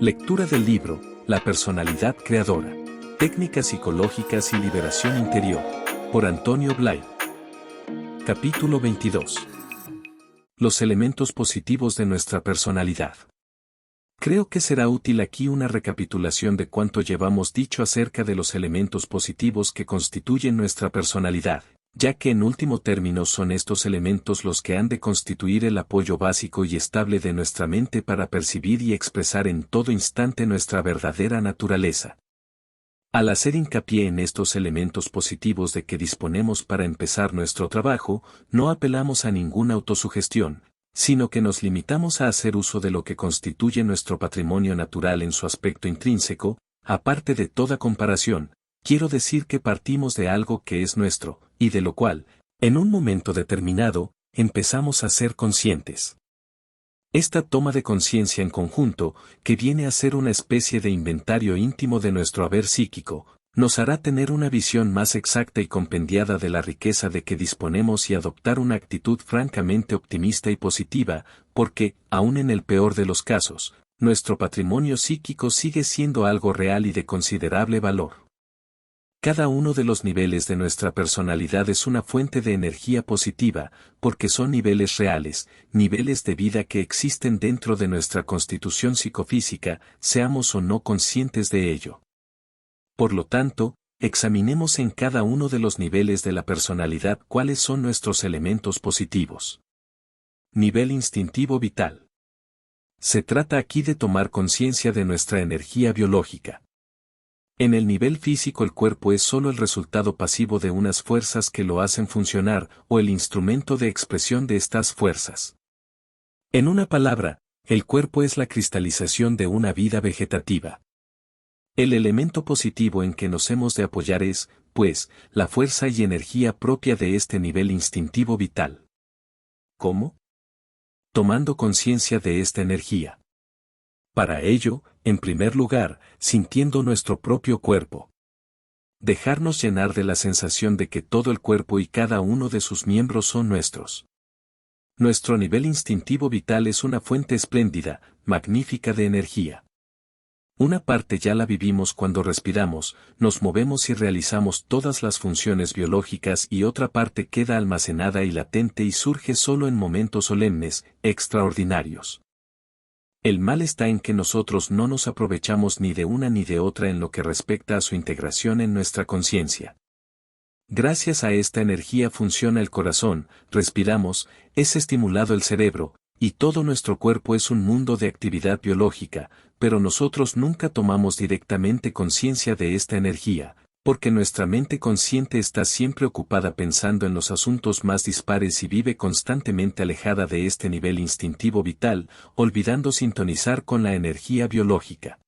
Lectura del libro, La personalidad creadora. Técnicas psicológicas y liberación interior. Por Antonio Blay. Capítulo 22. Los elementos positivos de nuestra personalidad. Creo que será útil aquí una recapitulación de cuanto llevamos dicho acerca de los elementos positivos que constituyen nuestra personalidad, ya que en último término son estos elementos los que han de constituir el apoyo básico y estable de nuestra mente para percibir y expresar en todo instante nuestra verdadera naturaleza. Al hacer hincapié en estos elementos positivos de que disponemos para empezar nuestro trabajo, no apelamos a ninguna autosugestión, sino que nos limitamos a hacer uso de lo que constituye nuestro patrimonio natural en su aspecto intrínseco, aparte de toda comparación. Quiero decir que partimos de algo que es nuestro, y de lo cual, en un momento determinado, empezamos a ser conscientes. Esta toma de conciencia en conjunto, que viene a ser una especie de inventario íntimo de nuestro haber psíquico, nos hará tener una visión más exacta y compendiada de la riqueza de que disponemos y adoptar una actitud francamente optimista y positiva, porque, aun en el peor de los casos, nuestro patrimonio psíquico sigue siendo algo real y de considerable valor. Cada uno de los niveles de nuestra personalidad es una fuente de energía positiva, porque son niveles reales, niveles de vida que existen dentro de nuestra constitución psicofísica, seamos o no conscientes de ello. Por lo tanto, examinemos en cada uno de los niveles de la personalidad cuáles son nuestros elementos positivos. Nivel instintivo vital. Se trata aquí de tomar conciencia de nuestra energía biológica. En el nivel físico el cuerpo es solo el resultado pasivo de unas fuerzas que lo hacen funcionar, o el instrumento de expresión de estas fuerzas. En una palabra, el cuerpo es la cristalización de una vida vegetativa. El elemento positivo en que nos hemos de apoyar es, pues, la fuerza y energía propia de este nivel instintivo vital. ¿Cómo? Tomando conciencia de esta energía. Para ello, en primer lugar, sintiendo nuestro propio cuerpo. Dejarnos llenar de la sensación de que todo el cuerpo y cada uno de sus miembros son nuestros. Nuestro nivel instintivo vital es una fuente espléndida, magnífica de energía. Una parte ya la vivimos cuando respiramos, nos movemos y realizamos todas las funciones biológicas y otra parte queda almacenada y latente y surge solo en momentos solemnes, extraordinarios. El mal está en que nosotros no nos aprovechamos ni de una ni de otra en lo que respecta a su integración en nuestra conciencia. Gracias a esta energía funciona el corazón, respiramos, es estimulado el cerebro, y todo nuestro cuerpo es un mundo de actividad biológica, pero nosotros nunca tomamos directamente conciencia de esta energía, porque nuestra mente consciente está siempre ocupada pensando en los asuntos más dispares y vive constantemente alejada de este nivel instintivo vital, olvidando sintonizar con la energía biológica.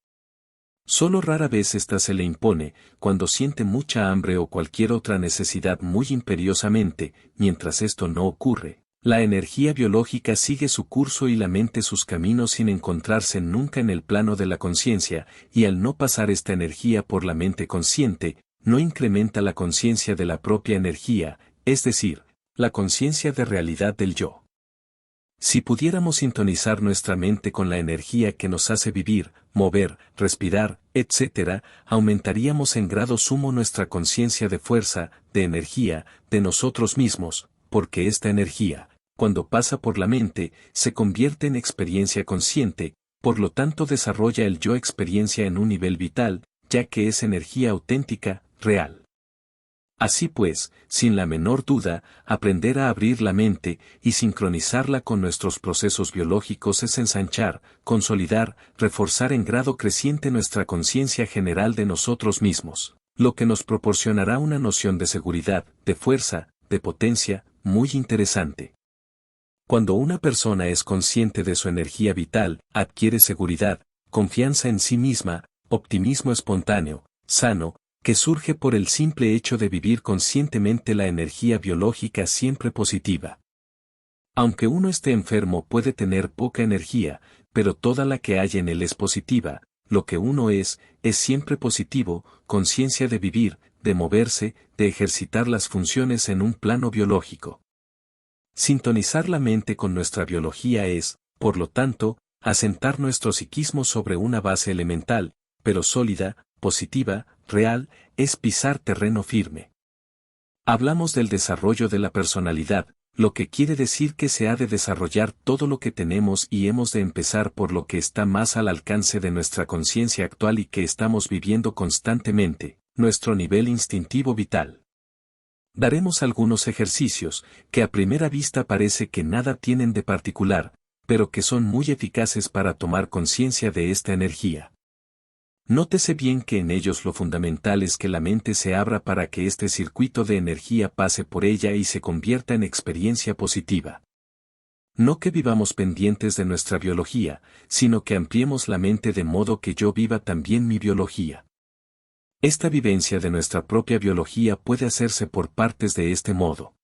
Solo rara vez ésta se le impone, cuando siente mucha hambre o cualquier otra necesidad muy imperiosamente. Mientras esto no ocurre, la energía biológica sigue su curso y la mente sus caminos sin encontrarse nunca en el plano de la conciencia, y al no pasar esta energía por la mente consciente, no incrementa la conciencia de la propia energía, es decir, la conciencia de realidad del yo. Si pudiéramos sintonizar nuestra mente con la energía que nos hace vivir, mover, respirar, etc., aumentaríamos en grado sumo nuestra conciencia de fuerza, de energía, de nosotros mismos, porque esta energía, cuando pasa por la mente, se convierte en experiencia consciente, por lo tanto desarrolla el yo experiencia en un nivel vital, ya que es energía auténtica, real. Así pues, sin la menor duda, aprender a abrir la mente y sincronizarla con nuestros procesos biológicos es ensanchar, consolidar, reforzar en grado creciente nuestra conciencia general de nosotros mismos, lo que nos proporcionará una noción de seguridad, de fuerza, de potencia, muy interesante. Cuando una persona es consciente de su energía vital, adquiere seguridad, confianza en sí misma, optimismo espontáneo, sano, que surge por el simple hecho de vivir conscientemente la energía biológica siempre positiva. Aunque uno esté enfermo puede tener poca energía, pero toda la que hay en él es positiva, lo que uno es siempre positivo, conciencia de vivir, de moverse, de ejercitar las funciones en un plano biológico. Sintonizar la mente con nuestra biología es, por lo tanto, asentar nuestro psiquismo sobre una base elemental, pero sólida, positiva, real, es pisar terreno firme. Hablamos del desarrollo de la personalidad, lo que quiere decir que se ha de desarrollar todo lo que tenemos y hemos de empezar por lo que está más al alcance de nuestra conciencia actual y que estamos viviendo constantemente, nuestro nivel instintivo vital. Daremos algunos ejercicios, que a primera vista parece que nada tienen de particular, pero que son muy eficaces para tomar conciencia de esta energía. Nótese bien que en ellos lo fundamental es que la mente se abra para que este circuito de energía pase por ella y se convierta en experiencia positiva. No que vivamos pendientes de nuestra biología, sino que ampliemos la mente de modo que yo viva también mi biología. Esta vivencia de nuestra propia biología puede hacerse por partes de este modo.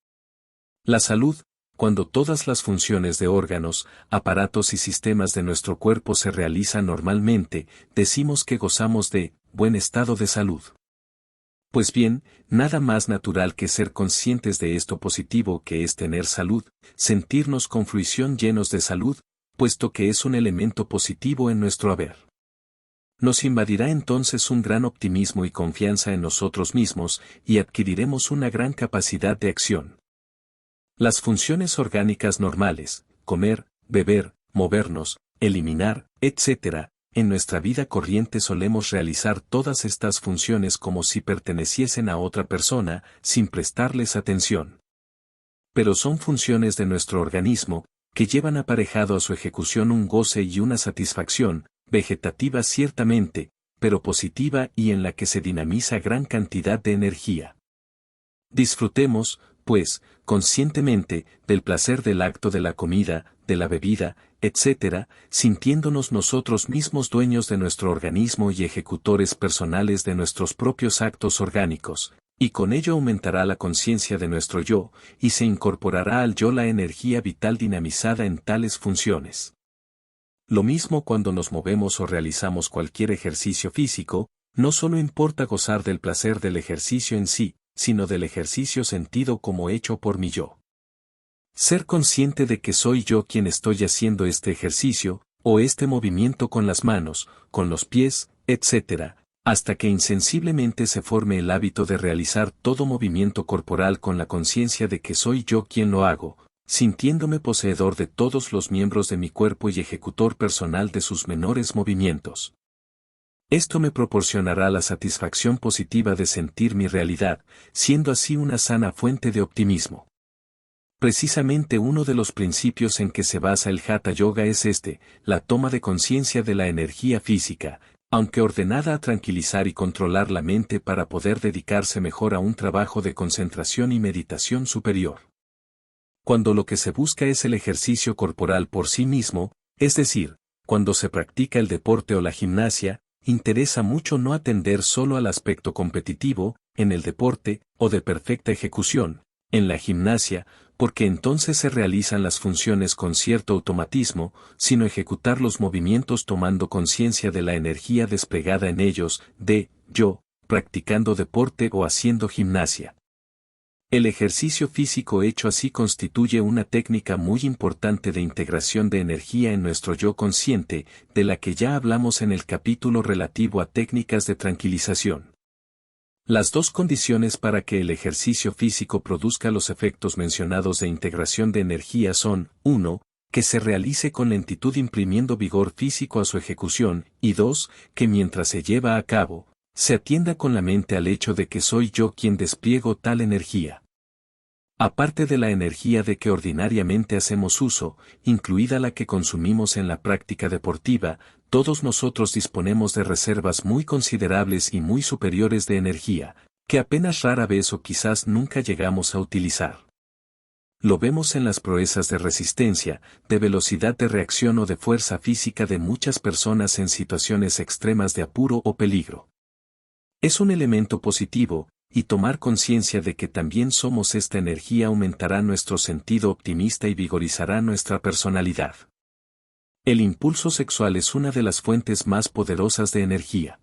La salud, cuando todas las funciones de órganos, aparatos y sistemas de nuestro cuerpo se realizan normalmente, decimos que gozamos de buen estado de salud. Pues bien, nada más natural que ser conscientes de esto positivo que es tener salud, sentirnos con fruición llenos de salud, puesto que es un elemento positivo en nuestro haber. Nos invadirá entonces un gran optimismo y confianza en nosotros mismos, y adquiriremos una gran capacidad de acción. Las funciones orgánicas normales, comer, beber, movernos, eliminar, etc., en nuestra vida corriente solemos realizar todas estas funciones como si perteneciesen a otra persona, sin prestarles atención. Pero son funciones de nuestro organismo, que llevan aparejado a su ejecución un goce y una satisfacción, vegetativa ciertamente, pero positiva y en la que se dinamiza gran cantidad de energía. Disfrutemos, pues, conscientemente, del placer del acto de la comida, de la bebida, etc., sintiéndonos nosotros mismos dueños de nuestro organismo y ejecutores personales de nuestros propios actos orgánicos, y con ello aumentará la conciencia de nuestro yo, y se incorporará al yo la energía vital dinamizada en tales funciones. Lo mismo cuando nos movemos o realizamos cualquier ejercicio físico, no solo importa gozar del placer del ejercicio en sí, sino del ejercicio sentido como hecho por mi yo. Ser consciente de que soy yo quien estoy haciendo este ejercicio, o este movimiento con las manos, con los pies, etc., hasta que insensiblemente se forme el hábito de realizar todo movimiento corporal con la conciencia de que soy yo quien lo hago, sintiéndome poseedor de todos los miembros de mi cuerpo y ejecutor personal de sus menores movimientos. Esto me proporcionará la satisfacción positiva de sentir mi realidad, siendo así una sana fuente de optimismo. Precisamente uno de los principios en que se basa el Hatha Yoga es la toma de conciencia de la energía física, aunque ordenada a tranquilizar y controlar la mente para poder dedicarse mejor a un trabajo de concentración y meditación superior. Cuando lo que se busca es el ejercicio corporal por sí mismo, es decir, cuando se practica el deporte o la gimnasia, interesa mucho no atender solo al aspecto competitivo, en el deporte, o de perfecta ejecución, en la gimnasia, porque entonces se realizan las funciones con cierto automatismo, sino ejecutar los movimientos tomando conciencia de la energía desplegada en ellos, yo, practicando deporte o haciendo gimnasia. El ejercicio físico hecho así constituye una técnica muy importante de integración de energía en nuestro yo consciente, de la que ya hablamos en el capítulo relativo a técnicas de tranquilización. Las dos condiciones para que el ejercicio físico produzca los efectos mencionados de integración de energía son, 1, que se realice con lentitud imprimiendo vigor físico a su ejecución, y 2, que mientras se lleva a cabo, se atienda con la mente al hecho de que soy yo quien despliego tal energía. Aparte de la energía de que ordinariamente hacemos uso, incluida la que consumimos en la práctica deportiva, todos nosotros disponemos de reservas muy considerables y muy superiores de energía, que apenas rara vez o quizás nunca llegamos a utilizar. Lo vemos en las proezas de resistencia, de velocidad de reacción o de fuerza física de muchas personas en situaciones extremas de apuro o peligro. Es un elemento positivo, y tomar conciencia de que también somos esta energía aumentará nuestro sentido optimista y vigorizará nuestra personalidad. El impulso sexual es una de las fuentes más poderosas de energía.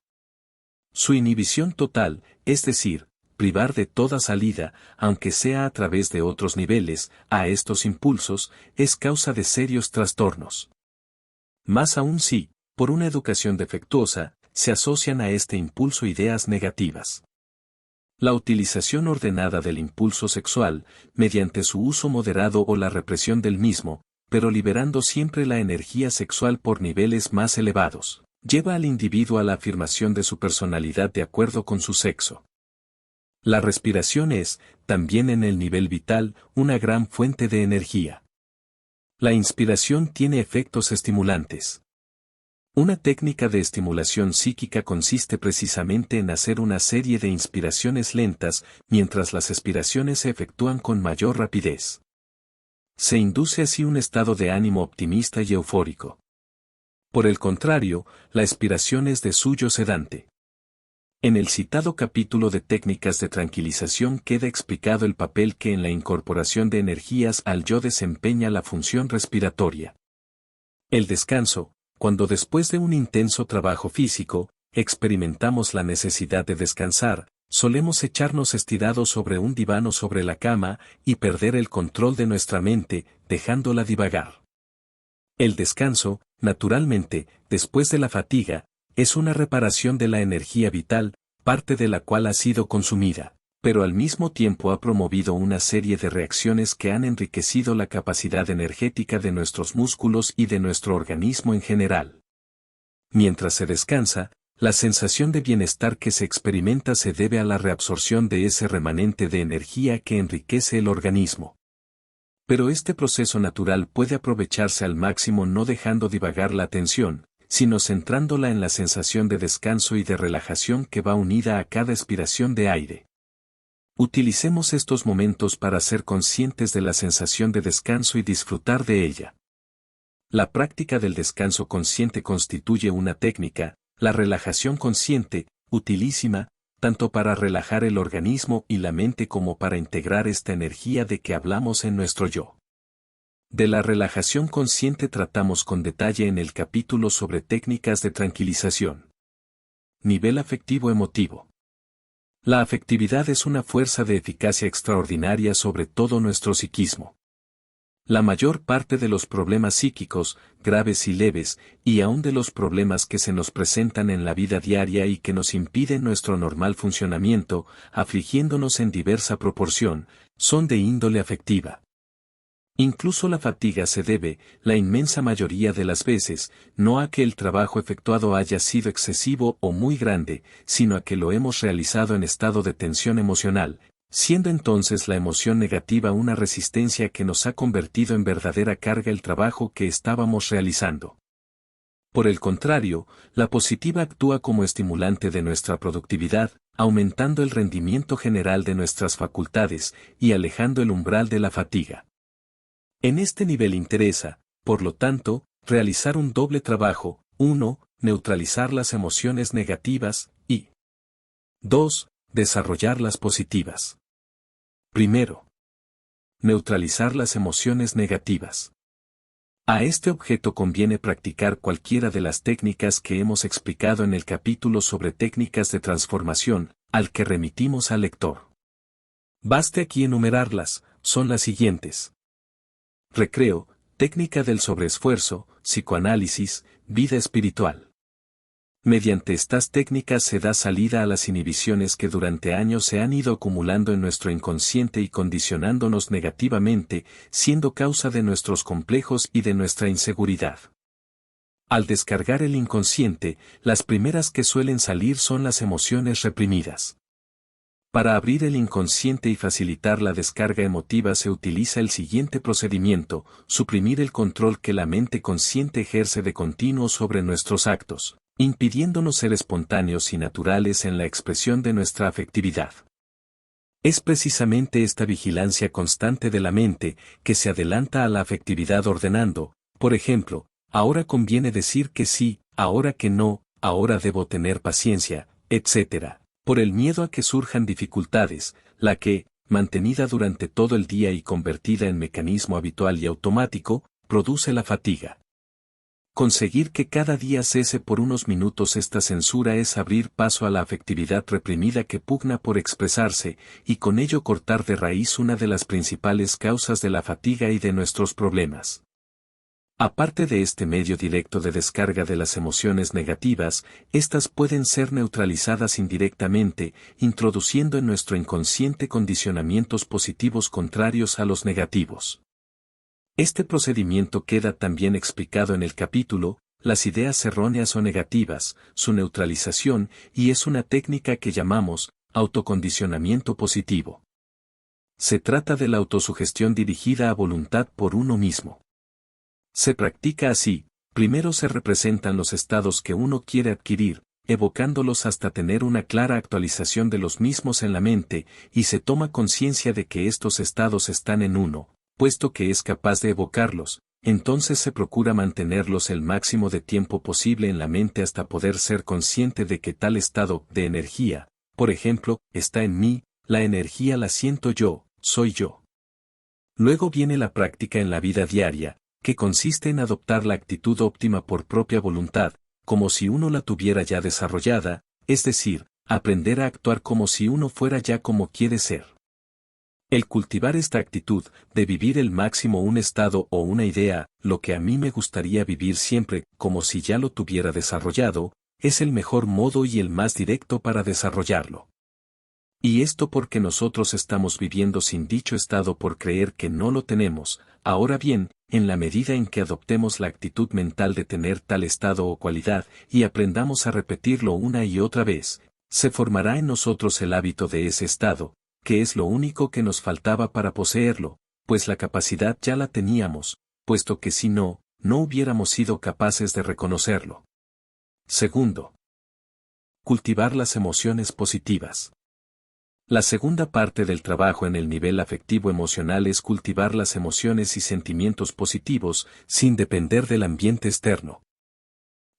Su inhibición total, es decir, privar de toda salida, aunque sea a través de otros niveles, a estos impulsos, es causa de serios trastornos. Más aún si, por una educación defectuosa, se asocian a este impulso ideas negativas. La utilización ordenada del impulso sexual, mediante su uso moderado o la represión del mismo, pero liberando siempre la energía sexual por niveles más elevados, lleva al individuo a la afirmación de su personalidad de acuerdo con su sexo. La respiración es, también en el nivel vital, una gran fuente de energía. La inspiración tiene efectos estimulantes. Una técnica de estimulación psíquica consiste precisamente en hacer una serie de inspiraciones lentas, mientras las expiraciones se efectúan con mayor rapidez. Se induce así un estado de ánimo optimista y eufórico. Por el contrario, la expiración es de suyo sedante. En el citado capítulo de técnicas de tranquilización queda explicado el papel que en la incorporación de energías al yo desempeña la función respiratoria. El descanso, cuando después de un intenso trabajo físico, experimentamos la necesidad de descansar, solemos echarnos estirados sobre un diván o sobre la cama y perder el control de nuestra mente, dejándola divagar. El descanso, naturalmente, después de la fatiga, es una reparación de la energía vital, parte de la cual ha sido consumida, pero al mismo tiempo ha promovido una serie de reacciones que han enriquecido la capacidad energética de nuestros músculos y de nuestro organismo en general. Mientras se descansa, la sensación de bienestar que se experimenta se debe a la reabsorción de ese remanente de energía que enriquece el organismo. Pero este proceso natural puede aprovecharse al máximo no dejando divagar la atención, sino centrándola en la sensación de descanso y de relajación que va unida a cada expiración de aire. Utilicemos estos momentos para ser conscientes de la sensación de descanso y disfrutar de ella. La práctica del descanso consciente constituye una técnica, la relajación consciente, utilísima, tanto para relajar el organismo y la mente como para integrar esta energía de que hablamos en nuestro yo. De la relajación consciente tratamos con detalle en el capítulo sobre técnicas de tranquilización. Nivel afectivo-emotivo. La afectividad es una fuerza de eficacia extraordinaria sobre todo nuestro psiquismo. La mayor parte de los problemas psíquicos, graves y leves, y aún de los problemas que se nos presentan en la vida diaria y que nos impiden nuestro normal funcionamiento, afligiéndonos en diversa proporción, son de índole afectiva. Incluso la fatiga se debe, la inmensa mayoría de las veces, no a que el trabajo efectuado haya sido excesivo o muy grande, sino a que lo hemos realizado en estado de tensión emocional, siendo entonces la emoción negativa una resistencia que nos ha convertido en verdadera carga el trabajo que estábamos realizando. Por el contrario, la positiva actúa como estimulante de nuestra productividad, aumentando el rendimiento general de nuestras facultades y alejando el umbral de la fatiga. En este nivel interesa, por lo tanto, realizar un doble trabajo: 1. Neutralizar las emociones negativas y 2. Desarrollar las positivas. Primero, neutralizar las emociones negativas. A este objeto conviene practicar cualquiera de las técnicas que hemos explicado en el capítulo sobre técnicas de transformación, al que remitimos al lector. Baste aquí enumerarlas, son las siguientes: recreo, técnica del sobreesfuerzo, psicoanálisis, vida espiritual. Mediante estas técnicas se da salida a las inhibiciones que durante años se han ido acumulando en nuestro inconsciente y condicionándonos negativamente, siendo causa de nuestros complejos y de nuestra inseguridad. Al descargar el inconsciente, las primeras que suelen salir son las emociones reprimidas. Para abrir el inconsciente y facilitar la descarga emotiva se utiliza el siguiente procedimiento: suprimir el control que la mente consciente ejerce de continuo sobre nuestros actos, impidiéndonos ser espontáneos y naturales en la expresión de nuestra afectividad. Es precisamente esta vigilancia constante de la mente que se adelanta a la afectividad ordenando, por ejemplo, ahora conviene decir que sí, ahora que no, ahora debo tener paciencia, etc. Por el miedo a que surjan dificultades, la que, mantenida durante todo el día y convertida en mecanismo habitual y automático, produce la fatiga. Conseguir que cada día cese por unos minutos esta censura es abrir paso a la afectividad reprimida que pugna por expresarse, y con ello cortar de raíz una de las principales causas de la fatiga y de nuestros problemas. Aparte de este medio directo de descarga de las emociones negativas, estas pueden ser neutralizadas indirectamente, introduciendo en nuestro inconsciente condicionamientos positivos contrarios a los negativos. Este procedimiento queda también explicado en el capítulo, las ideas erróneas o negativas, su neutralización, y es una técnica que llamamos autocondicionamiento positivo. Se trata de la autosugestión dirigida a voluntad por uno mismo. Se practica así: primero se representan los estados que uno quiere adquirir, evocándolos hasta tener una clara actualización de los mismos en la mente, y se toma conciencia de que estos estados están en uno, puesto que es capaz de evocarlos. Entonces se procura mantenerlos el máximo de tiempo posible en la mente hasta poder ser consciente de que tal estado de energía, por ejemplo, está en mí, la energía la siento yo, soy yo. Luego viene la práctica en la vida diaria, que consiste en adoptar la actitud óptima por propia voluntad, como si uno la tuviera ya desarrollada, es decir, aprender a actuar como si uno fuera ya como quiere ser. El cultivar esta actitud, de vivir el máximo un estado o una idea, lo que a mí me gustaría vivir siempre, como si ya lo tuviera desarrollado, es el mejor modo y el más directo para desarrollarlo. Y esto porque nosotros estamos viviendo sin dicho estado por creer que no lo tenemos. Ahora bien, en la medida en que adoptemos la actitud mental de tener tal estado o cualidad, y aprendamos a repetirlo una y otra vez, se formará en nosotros el hábito de ese estado, que es lo único que nos faltaba para poseerlo, pues la capacidad ya la teníamos, puesto que si no, no hubiéramos sido capaces de reconocerlo. Segundo, cultivar las emociones positivas. La segunda parte del trabajo en el nivel afectivo-emocional es cultivar las emociones y sentimientos positivos, sin depender del ambiente externo.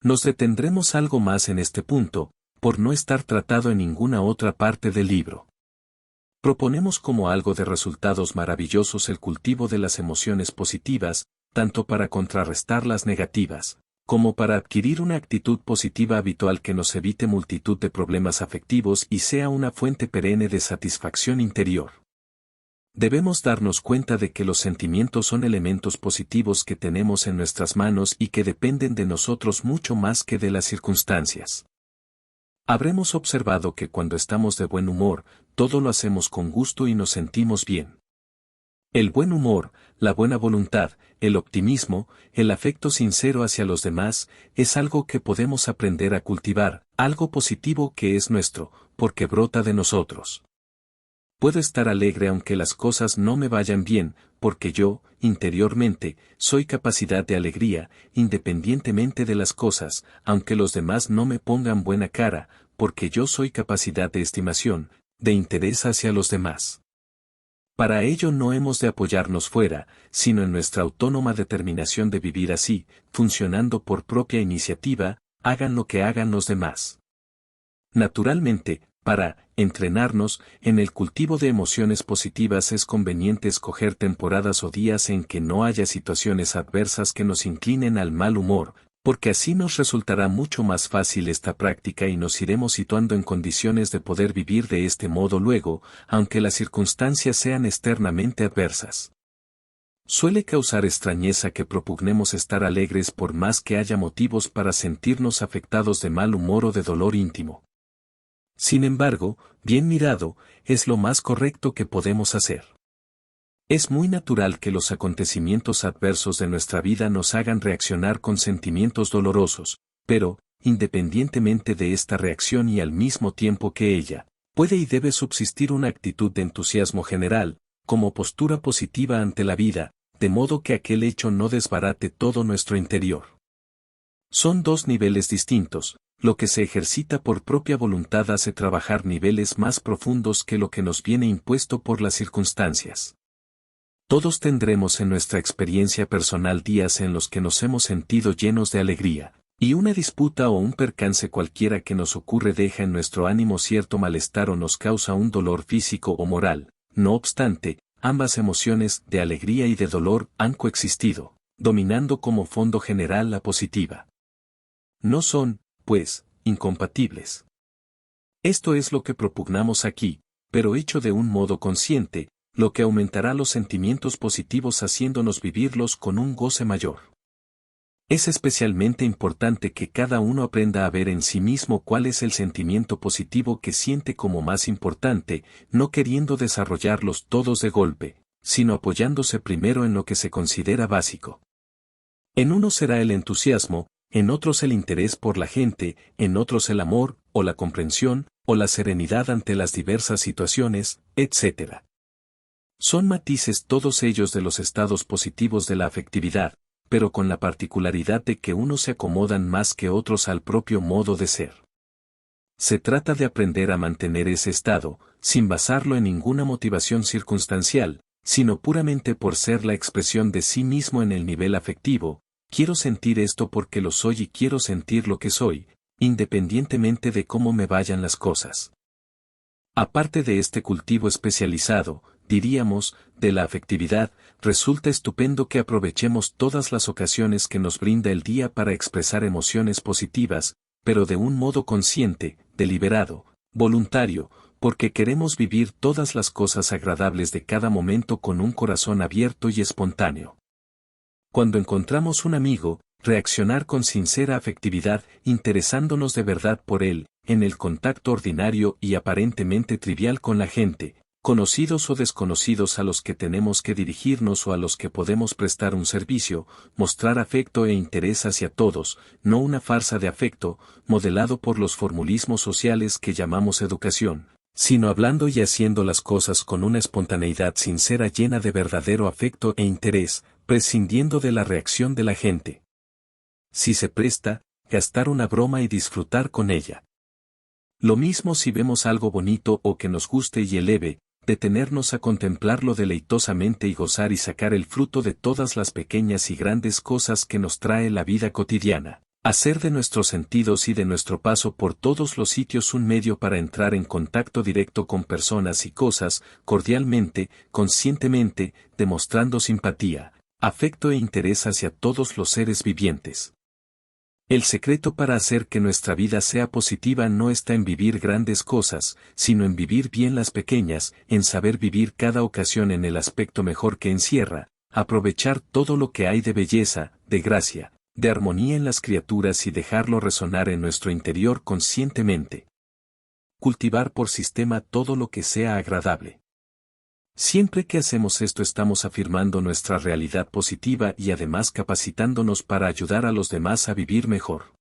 Nos detendremos algo más en este punto, por no estar tratado en ninguna otra parte del libro. Proponemos como algo de resultados maravillosos el cultivo de las emociones positivas, tanto para contrarrestar las negativas, como para adquirir una actitud positiva habitual que nos evite multitud de problemas afectivos y sea una fuente perenne de satisfacción interior. Debemos darnos cuenta de que los sentimientos son elementos positivos que tenemos en nuestras manos y que dependen de nosotros mucho más que de las circunstancias. Habremos observado que cuando estamos de buen humor, todo lo hacemos con gusto y nos sentimos bien. El buen humor, la buena voluntad, el optimismo, el afecto sincero hacia los demás, es algo que podemos aprender a cultivar, algo positivo que es nuestro, porque brota de nosotros. Puedo estar alegre aunque las cosas no me vayan bien, porque yo, interiormente, soy capacidad de alegría, independientemente de las cosas, aunque los demás no me pongan buena cara, porque yo soy capacidad de estimación, de interés hacia los demás. Para ello no hemos de apoyarnos fuera, sino en nuestra autónoma determinación de vivir así, funcionando por propia iniciativa, hagan lo que hagan los demás. Naturalmente, para entrenarnos en el cultivo de emociones positivas es conveniente escoger temporadas o días en que no haya situaciones adversas que nos inclinen al mal humor, porque así nos resultará mucho más fácil esta práctica y nos iremos situando en condiciones de poder vivir de este modo luego, aunque las circunstancias sean externamente adversas. Suele causar extrañeza que propugnemos estar alegres por más que haya motivos para sentirnos afectados de mal humor o de dolor íntimo. Sin embargo, bien mirado, es lo más correcto que podemos hacer. Es muy natural que los acontecimientos adversos de nuestra vida nos hagan reaccionar con sentimientos dolorosos, pero, independientemente de esta reacción y al mismo tiempo que ella, puede y debe subsistir una actitud de entusiasmo general, como postura positiva ante la vida, de modo que aquel hecho no desbarate todo nuestro interior. Son dos niveles distintos. Lo que se ejercita por propia voluntad hace trabajar niveles más profundos que lo que nos viene impuesto por las circunstancias. Todos tendremos en nuestra experiencia personal días en los que nos hemos sentido llenos de alegría, y una disputa o un percance cualquiera que nos ocurre deja en nuestro ánimo cierto malestar o nos causa un dolor físico o moral. No obstante, ambas emociones de alegría y de dolor han coexistido, dominando como fondo general la positiva. No son, pues, incompatibles. Esto es lo que propugnamos aquí, pero hecho de un modo consciente, lo que aumentará los sentimientos positivos haciéndonos vivirlos con un goce mayor. Es especialmente importante que cada uno aprenda a ver en sí mismo cuál es el sentimiento positivo que siente como más importante, no queriendo desarrollarlos todos de golpe, sino apoyándose primero en lo que se considera básico. En uno será el entusiasmo, en otros el interés por la gente, en otros el amor, o la comprensión, o la serenidad ante las diversas situaciones, etc. Son matices todos ellos de los estados positivos de la afectividad, pero con la particularidad de que unos se acomodan más que otros al propio modo de ser. Se trata de aprender a mantener ese estado, sin basarlo en ninguna motivación circunstancial, sino puramente por ser la expresión de sí mismo en el nivel afectivo. Quiero sentir esto porque lo soy y quiero sentir lo que soy, independientemente de cómo me vayan las cosas. Aparte de este cultivo especializado, diríamos, de la afectividad, resulta estupendo que aprovechemos todas las ocasiones que nos brinda el día para expresar emociones positivas, pero de un modo consciente, deliberado, voluntario, porque queremos vivir todas las cosas agradables de cada momento con un corazón abierto y espontáneo. Cuando encontramos un amigo, reaccionar con sincera afectividad, interesándonos de verdad por él, en el contacto ordinario y aparentemente trivial con la gente, conocidos o desconocidos a los que tenemos que dirigirnos o a los que podemos prestar un servicio, mostrar afecto e interés hacia todos, no una farsa de afecto, modelado por los formulismos sociales que llamamos educación, sino hablando y haciendo las cosas con una espontaneidad sincera llena de verdadero afecto e interés, prescindiendo de la reacción de la gente. Si se presta, gastar una broma y disfrutar con ella. Lo mismo si vemos algo bonito o que nos guste y eleve, detenernos a contemplarlo deleitosamente y gozar y sacar el fruto de todas las pequeñas y grandes cosas que nos trae la vida cotidiana. Hacer de nuestros sentidos y de nuestro paso por todos los sitios un medio para entrar en contacto directo con personas y cosas, cordialmente, conscientemente, demostrando simpatía, afecto e interés hacia todos los seres vivientes. El secreto para hacer que nuestra vida sea positiva no está en vivir grandes cosas, sino en vivir bien las pequeñas, en saber vivir cada ocasión en el aspecto mejor que encierra, aprovechar todo lo que hay de belleza, de gracia, de armonía en las criaturas y dejarlo resonar en nuestro interior conscientemente. Cultivar por sistema todo lo que sea agradable. Siempre que hacemos esto estamos afirmando nuestra realidad positiva y además capacitándonos para ayudar a los demás a vivir mejor.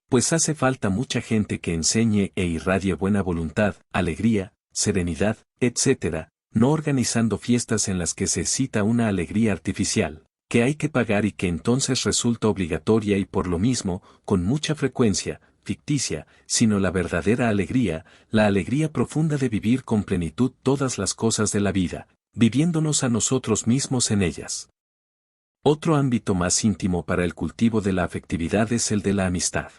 Pues hace falta mucha gente que enseñe e irradie buena voluntad, alegría, serenidad, etc., no organizando fiestas en las que se cita una alegría artificial, que hay que pagar y que entonces resulta obligatoria y por lo mismo, con mucha frecuencia, ficticia, sino la verdadera alegría, la alegría profunda de vivir con plenitud todas las cosas de la vida, viviéndonos a nosotros mismos en ellas. Otro ámbito más íntimo para el cultivo de la afectividad es el de la amistad.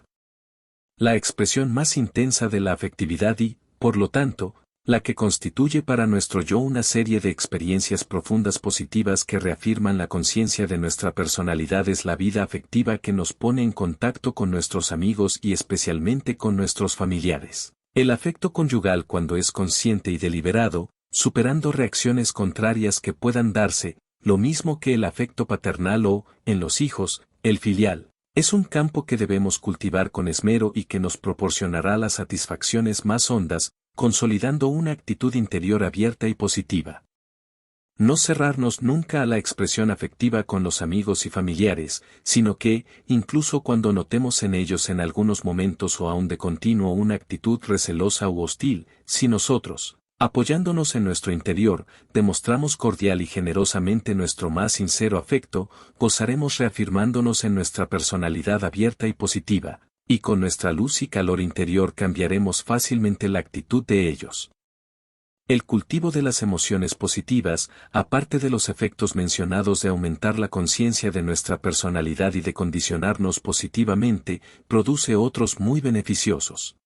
La expresión más intensa de la afectividad y, por lo tanto, la que constituye para nuestro yo una serie de experiencias profundas positivas que reafirman la conciencia de nuestra personalidad es la vida afectiva que nos pone en contacto con nuestros amigos y especialmente con nuestros familiares. El afecto conyugal cuando es consciente y deliberado, superando reacciones contrarias que puedan darse, lo mismo que el afecto paternal o, en los hijos, el filial. Es un campo que debemos cultivar con esmero y que nos proporcionará las satisfacciones más hondas, consolidando una actitud interior abierta y positiva. No cerrarnos nunca a la expresión afectiva con los amigos y familiares, sino que, incluso cuando notemos en ellos en algunos momentos o aún de continuo una actitud recelosa u hostil, si nosotros, apoyándonos en nuestro interior, demostramos cordial y generosamente nuestro más sincero afecto, gozaremos reafirmándonos en nuestra personalidad abierta y positiva, y con nuestra luz y calor interior cambiaremos fácilmente la actitud de ellos. El cultivo de las emociones positivas, aparte de los efectos mencionados de aumentar la conciencia de nuestra personalidad y de condicionarnos positivamente, produce otros muy beneficiosos.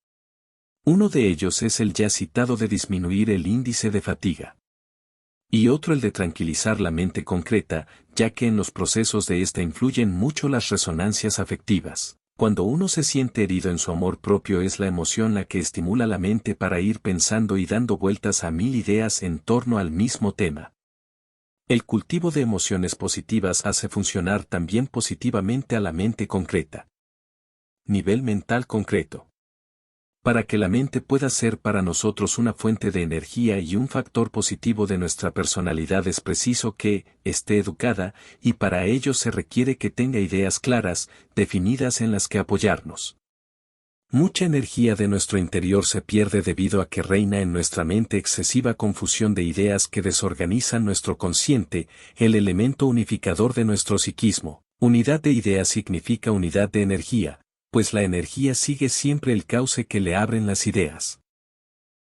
Uno de ellos es el ya citado de disminuir el índice de fatiga. Y otro el de tranquilizar la mente concreta, ya que en los procesos de esta influyen mucho las resonancias afectivas. Cuando uno se siente herido en su amor propio es la emoción la que estimula la mente para ir pensando y dando vueltas a 1000 ideas en torno al mismo tema. El cultivo de emociones positivas hace funcionar también positivamente a la mente concreta. Nivel mental concreto. Para que la mente pueda ser para nosotros una fuente de energía y un factor positivo de nuestra personalidad es preciso que esté educada, y para ello se requiere que tenga ideas claras, definidas en las que apoyarnos. Mucha energía de nuestro interior se pierde debido a que reina en nuestra mente excesiva confusión de ideas que desorganizan nuestro consciente, el elemento unificador de nuestro psiquismo. Unidad de ideas significa unidad de energía, pues la energía sigue siempre el cauce que le abren las ideas.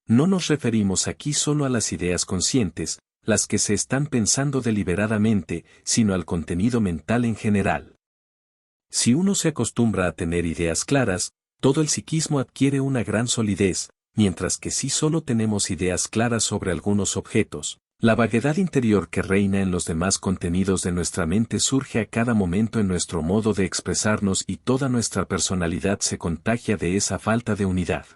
No nos referimos aquí solo a las ideas conscientes, las que se están pensando deliberadamente, sino al contenido mental en general. Si uno se acostumbra a tener ideas claras, todo el psiquismo adquiere una gran solidez, mientras que si solo tenemos ideas claras sobre algunos objetos, la vaguedad interior que reina en los demás contenidos de nuestra mente surge a cada momento en nuestro modo de expresarnos y toda nuestra personalidad se contagia de esa falta de unidad.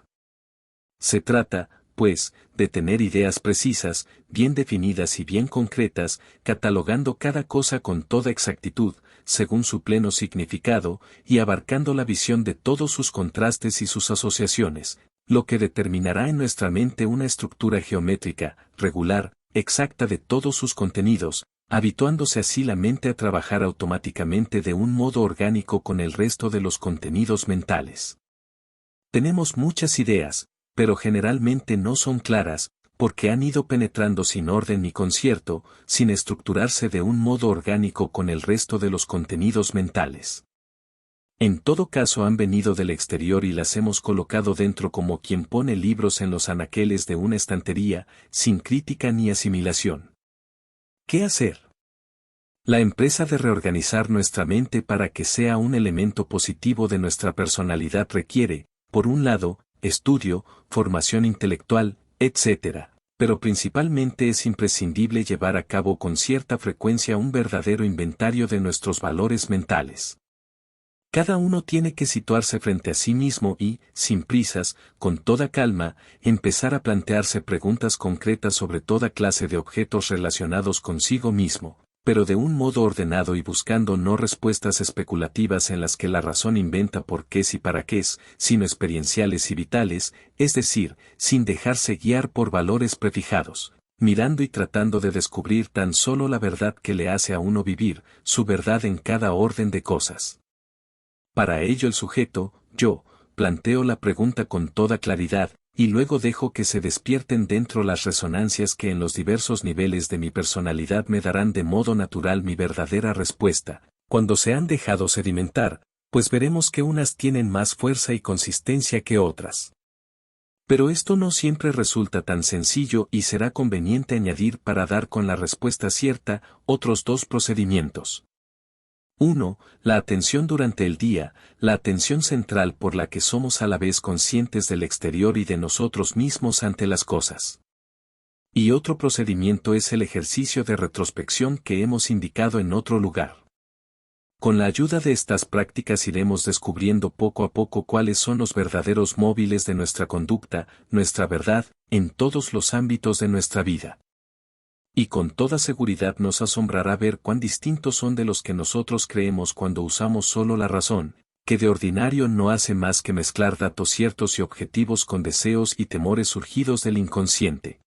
Se trata, pues, de tener ideas precisas, bien definidas y bien concretas, catalogando cada cosa con toda exactitud, según su pleno significado, y abarcando la visión de todos sus contrastes y sus asociaciones, lo que determinará en nuestra mente una estructura geométrica, regular, exacta de todos sus contenidos, habituándose así la mente a trabajar automáticamente de un modo orgánico con el resto de los contenidos mentales. Tenemos muchas ideas, pero generalmente no son claras, porque han ido penetrando sin orden ni concierto, sin estructurarse de un modo orgánico con el resto de los contenidos mentales. En todo caso han venido del exterior y las hemos colocado dentro como quien pone libros en los anaqueles de una estantería, sin crítica ni asimilación. ¿Qué hacer? La empresa de reorganizar nuestra mente para que sea un elemento positivo de nuestra personalidad requiere, por un lado, estudio, formación intelectual, etc. Pero principalmente es imprescindible llevar a cabo con cierta frecuencia un verdadero inventario de nuestros valores mentales. Cada uno tiene que situarse frente a sí mismo y, sin prisas, con toda calma, empezar a plantearse preguntas concretas sobre toda clase de objetos relacionados consigo mismo, pero de un modo ordenado y buscando no respuestas especulativas en las que la razón inventa por qué y para qué, sino experienciales y vitales, es decir, sin dejarse guiar por valores prefijados, mirando y tratando de descubrir tan solo la verdad que le hace a uno vivir, su verdad en cada orden de cosas. Para ello el sujeto, yo, planteo la pregunta con toda claridad, y luego dejo que se despierten dentro las resonancias que en los diversos niveles de mi personalidad me darán de modo natural mi verdadera respuesta. Cuando se han dejado sedimentar, pues veremos que unas tienen más fuerza y consistencia que otras. Pero esto no siempre resulta tan sencillo y será conveniente añadir para dar con la respuesta cierta otros dos procedimientos. 1. La atención durante el día, la atención central por la que somos a la vez conscientes del exterior y de nosotros mismos ante las cosas. Y otro procedimiento es el ejercicio de retrospección que hemos indicado en otro lugar. Con la ayuda de estas prácticas iremos descubriendo poco a poco cuáles son los verdaderos móviles de nuestra conducta, nuestra verdad, en todos los ámbitos de nuestra vida. Y con toda seguridad nos asombrará ver cuán distintos son de los que nosotros creemos cuando usamos solo la razón, que de ordinario no hace más que mezclar datos ciertos y objetivos con deseos y temores surgidos del inconsciente.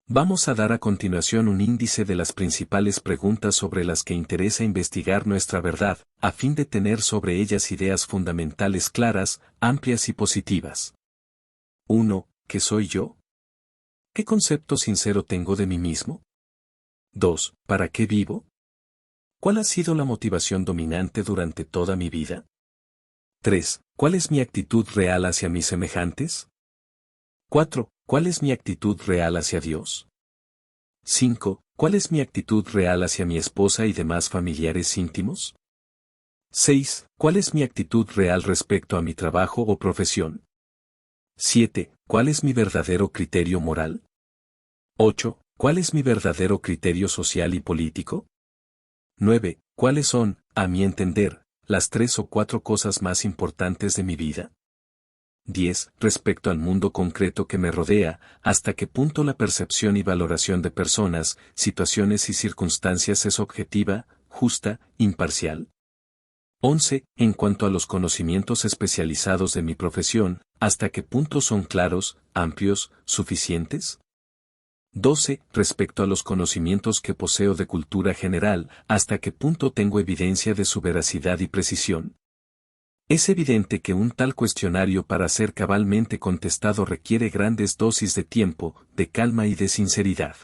Vamos a dar a continuación un índice de las principales preguntas sobre las que interesa investigar nuestra verdad, a fin de tener sobre ellas ideas fundamentales claras, amplias y positivas. 1. ¿Qué soy yo? ¿Qué concepto sincero tengo de mí mismo? 2. ¿Para qué vivo? ¿Cuál ha sido la motivación dominante durante toda mi vida? 3. ¿Cuál es mi actitud real hacia mis semejantes? 4. ¿Cuál es mi actitud real hacia Dios? 5. ¿Cuál es mi actitud real hacia mi esposa y demás familiares íntimos? 6. ¿Cuál es mi actitud real respecto a mi trabajo o profesión? 7. ¿Cuál es mi verdadero criterio moral? 8. ¿Cuál es mi verdadero criterio social y político? 9. ¿Cuáles son, a mi entender, las 3 o 4 cosas más importantes de mi vida? 10. Respecto al mundo concreto que me rodea, hasta qué punto la percepción y valoración de personas, situaciones y circunstancias es objetiva, justa, imparcial. 11. En cuanto a los conocimientos especializados de mi profesión, hasta qué punto son claros, amplios, suficientes. 12. Respecto a los conocimientos que poseo de cultura general, hasta qué punto tengo evidencia de su veracidad y precisión. Es evidente que un tal cuestionario para ser cabalmente contestado requiere grandes dosis de tiempo, de calma y de sinceridad.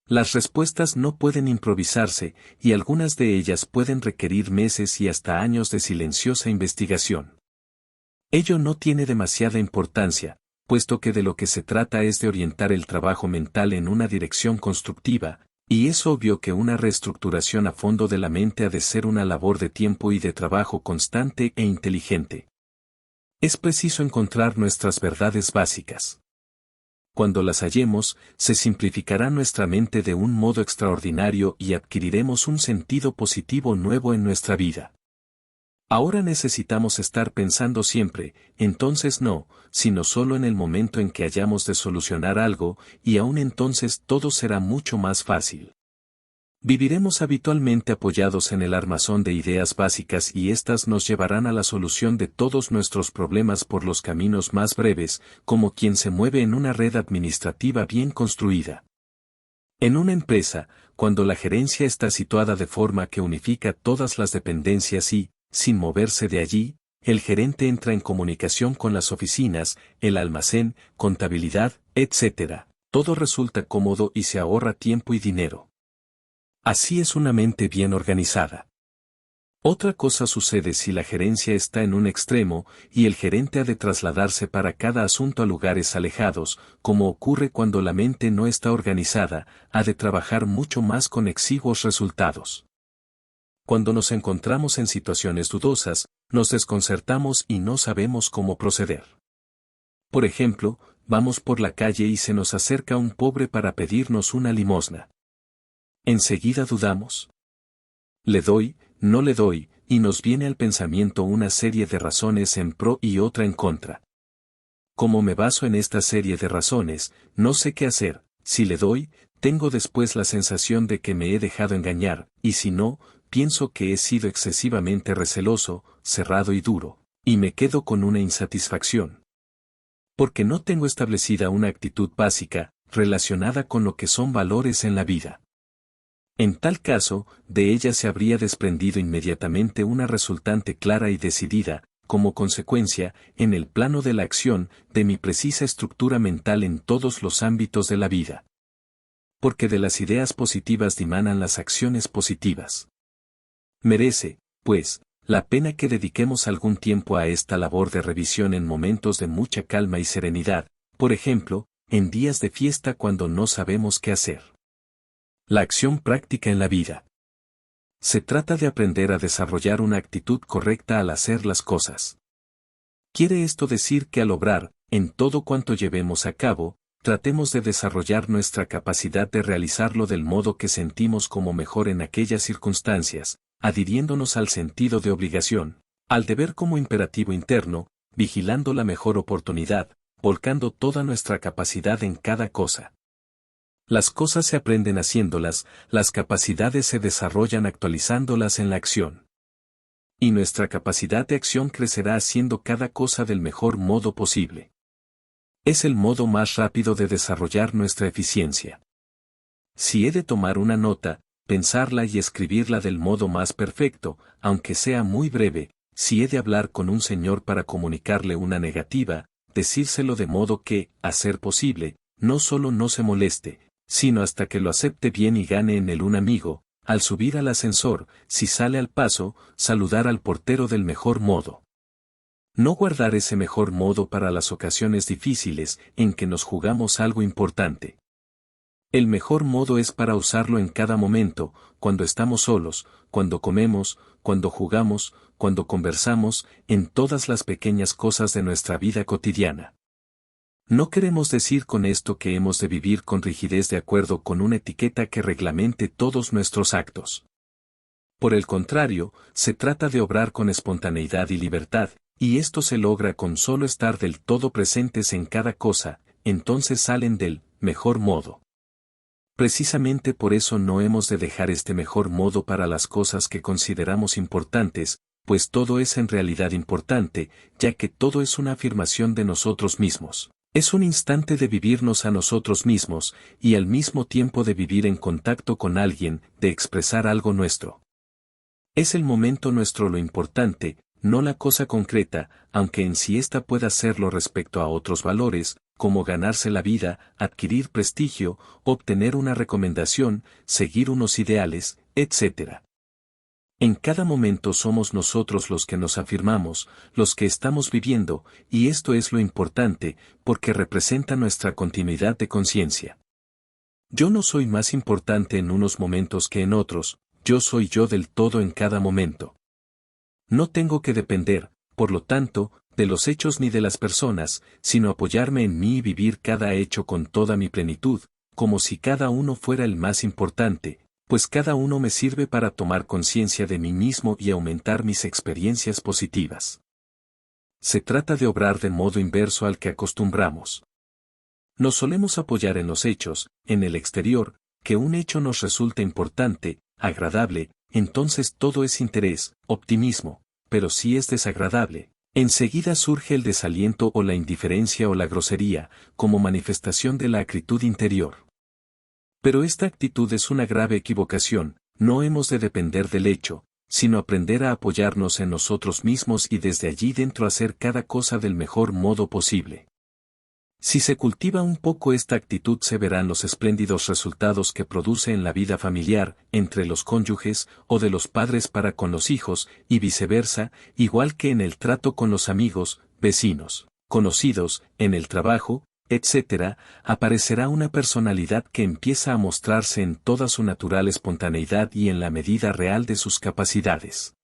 Las respuestas no pueden improvisarse, y algunas de ellas pueden requerir meses y hasta años de silenciosa investigación. Ello no tiene demasiada importancia, puesto que de lo que se trata es de orientar el trabajo mental en una dirección constructiva, y es obvio que una reestructuración a fondo de la mente ha de ser una labor de tiempo y de trabajo constante e inteligente. Es preciso encontrar nuestras verdades básicas. Cuando las hallemos, se simplificará nuestra mente de un modo extraordinario y adquiriremos un sentido positivo nuevo en nuestra vida. Ahora necesitamos estar pensando siempre, entonces no, sino solo en el momento en que hayamos de solucionar algo, y aún entonces todo será mucho más fácil. Viviremos habitualmente apoyados en el armazón de ideas básicas y éstas nos llevarán a la solución de todos nuestros problemas por los caminos más breves, como quien se mueve en una red administrativa bien construida. En una empresa, cuando la gerencia está situada de forma que unifica todas las dependencias y, sin moverse de allí, el gerente entra en comunicación con las oficinas, el almacén, contabilidad, etc. Todo resulta cómodo y se ahorra tiempo y dinero. Así es una mente bien organizada. Otra cosa sucede si la gerencia está en un extremo y el gerente ha de trasladarse para cada asunto a lugares alejados, como ocurre cuando la mente no está organizada, ha de trabajar mucho más con exiguos resultados. Cuando nos encontramos en situaciones dudosas, nos desconcertamos y no sabemos cómo proceder. Por ejemplo, vamos por la calle y se nos acerca un pobre para pedirnos una limosna. Enseguida dudamos. Le doy, no le doy, y nos viene al pensamiento una serie de razones en pro y otra en contra. Como me baso en esta serie de razones, no sé qué hacer. Si le doy, tengo después la sensación de que me he dejado engañar, y si no, pienso que he sido excesivamente receloso, cerrado y duro, y me quedo con una insatisfacción. Porque no tengo establecida una actitud básica, relacionada con lo que son valores en la vida. En tal caso, de ella se habría desprendido inmediatamente una resultante clara y decidida, como consecuencia, en el plano de la acción, de mi precisa estructura mental en todos los ámbitos de la vida. Porque de las ideas positivas dimanan las acciones positivas. Merece, pues, la pena que dediquemos algún tiempo a esta labor de revisión en momentos de mucha calma y serenidad, por ejemplo, en días de fiesta cuando no sabemos qué hacer. La acción práctica en la vida. Se trata de aprender a desarrollar una actitud correcta al hacer las cosas. Quiere esto decir que al obrar, en todo cuanto llevemos a cabo, tratemos de desarrollar nuestra capacidad de realizarlo del modo que sentimos como mejor en aquellas circunstancias, adhiriéndonos al sentido de obligación, al deber como imperativo interno, vigilando la mejor oportunidad, volcando toda nuestra capacidad en cada cosa. Las cosas se aprenden haciéndolas, las capacidades se desarrollan actualizándolas en la acción. Y nuestra capacidad de acción crecerá haciendo cada cosa del mejor modo posible. Es el modo más rápido de desarrollar nuestra eficiencia. Si he de tomar una nota, pensarla y escribirla del modo más perfecto, aunque sea muy breve, si he de hablar con un señor para comunicarle una negativa, decírselo de modo que, a ser posible, no solo no se moleste, sino hasta que lo acepte bien y gane en él un amigo, al subir al ascensor, si sale al paso, saludar al portero del mejor modo. No guardar ese mejor modo para las ocasiones difíciles en que nos jugamos algo importante. El mejor modo es para usarlo en cada momento, cuando estamos solos, cuando comemos, cuando jugamos, cuando conversamos, en todas las pequeñas cosas de nuestra vida cotidiana. No queremos decir con esto que hemos de vivir con rigidez de acuerdo con una etiqueta que reglamente todos nuestros actos. Por el contrario, se trata de obrar con espontaneidad y libertad, Y esto se logra con solo estar del todo presentes en cada cosa, entonces salen del mejor modo. Precisamente por eso no hemos de dejar este mejor modo para las cosas que consideramos importantes, pues todo es en realidad importante, ya que todo es una afirmación de nosotros mismos. Es un instante de vivirnos a nosotros mismos, y al mismo tiempo de vivir en contacto con alguien, de expresar algo nuestro. Es el momento nuestro lo importante, no la cosa concreta, aunque en sí ésta pueda serlo respecto a otros valores, como ganarse la vida, adquirir prestigio, obtener una recomendación, seguir unos ideales, etc. En cada momento somos nosotros los que nos afirmamos, los que estamos viviendo, y esto es lo importante, porque representa nuestra continuidad de conciencia. Yo no soy más importante en unos momentos que en otros, yo soy yo del todo en cada momento. No tengo que depender, por lo tanto, de los hechos ni de las personas, sino apoyarme en mí y vivir cada hecho con toda mi plenitud, como si cada uno fuera el más importante, pues cada uno me sirve para tomar conciencia de mí mismo y aumentar mis experiencias positivas. Se trata de obrar de modo inverso al que acostumbramos. Nos solemos apoyar en los hechos, en el exterior, que un hecho nos resulta importante, agradable, entonces todo es interés, optimismo, pero si es desagradable, enseguida surge el desaliento o la indiferencia o la grosería, como manifestación de la acritud interior. Pero esta actitud es una grave equivocación, no hemos de depender del hecho, sino aprender a apoyarnos en nosotros mismos y desde allí dentro hacer cada cosa del mejor modo posible. Si se cultiva un poco esta actitud se verán los espléndidos resultados que produce en la vida familiar, entre los cónyuges, o de los padres para con los hijos, y viceversa, igual que en el trato con los amigos, vecinos, conocidos, en el trabajo, etc., aparecerá una personalidad que empieza a mostrarse en toda su natural espontaneidad y en la medida real de sus capacidades.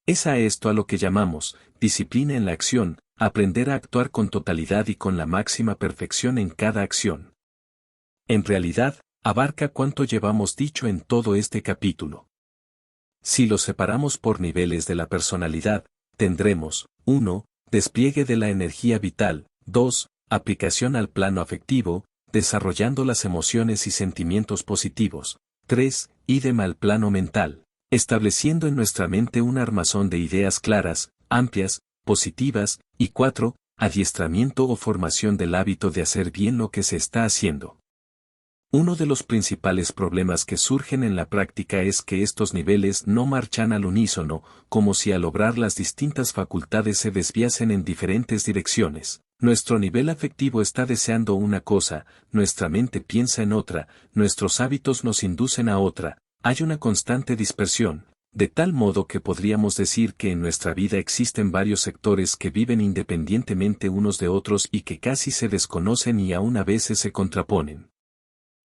Es a esto a lo que llamamos disciplina en la acción, aprender a actuar con totalidad y con la máxima perfección en cada acción. En realidad, abarca cuanto llevamos dicho en todo este capítulo. Si lo separamos por niveles de la personalidad, tendremos 1. Despliegue de la energía vital, 2. Aplicación al plano afectivo, desarrollando las emociones y sentimientos positivos, 3. Idem al plano mental, estableciendo en nuestra mente un armazón de ideas claras, amplias, positivas, y 4. Adiestramiento o formación del hábito de hacer bien lo que se está haciendo. Uno de los principales problemas que surgen en la práctica es que estos niveles no marchan al unísono, como si al obrar las distintas facultades se desviasen en diferentes direcciones. Nuestro nivel afectivo está deseando una cosa, nuestra mente piensa en otra, nuestros hábitos nos inducen a otra, hay una constante dispersión. De tal modo que podríamos decir que en nuestra vida existen varios sectores que viven independientemente unos de otros y que casi se desconocen y aún a veces se contraponen.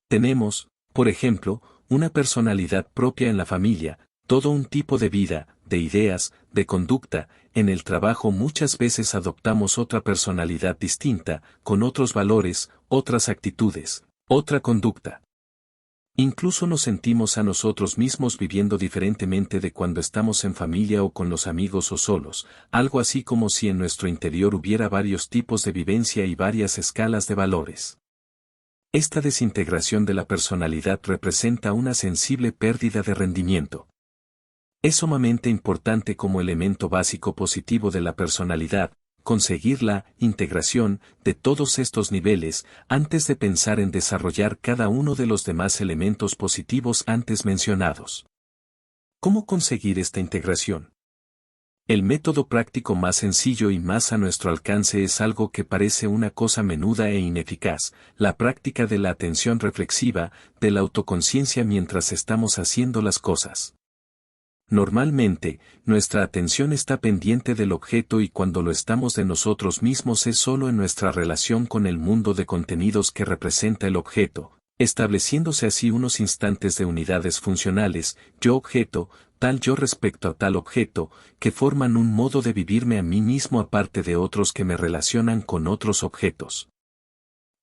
Tenemos, por ejemplo, una personalidad propia en la familia, todo un tipo de vida, de ideas, de conducta, en el trabajo muchas veces adoptamos otra personalidad distinta, con otros valores, otras actitudes, otra conducta. Incluso nos sentimos a nosotros mismos viviendo diferentemente de cuando estamos en familia o con los amigos o solos, algo así como si en nuestro interior hubiera varios tipos de vivencia y varias escalas de valores. Esta desintegración de la personalidad representa una sensible pérdida de rendimiento. Es sumamente importante como elemento básico positivo de la personalidad, conseguir la integración de todos estos niveles antes de pensar en desarrollar cada uno de los demás elementos positivos antes mencionados. ¿Cómo conseguir esta integración? El método práctico más sencillo y más a nuestro alcance es algo que parece una cosa menuda e ineficaz, la práctica de la atención reflexiva, de la autoconciencia mientras estamos haciendo las cosas. Normalmente, nuestra atención está pendiente del objeto y cuando lo estamos de nosotros mismos es solo en nuestra relación con el mundo de contenidos que representa el objeto, estableciéndose así unos instantes de unidades funcionales, yo-objeto, tal yo respecto a tal objeto, que forman un modo de vivirme a mí mismo aparte de otros que me relacionan con otros objetos.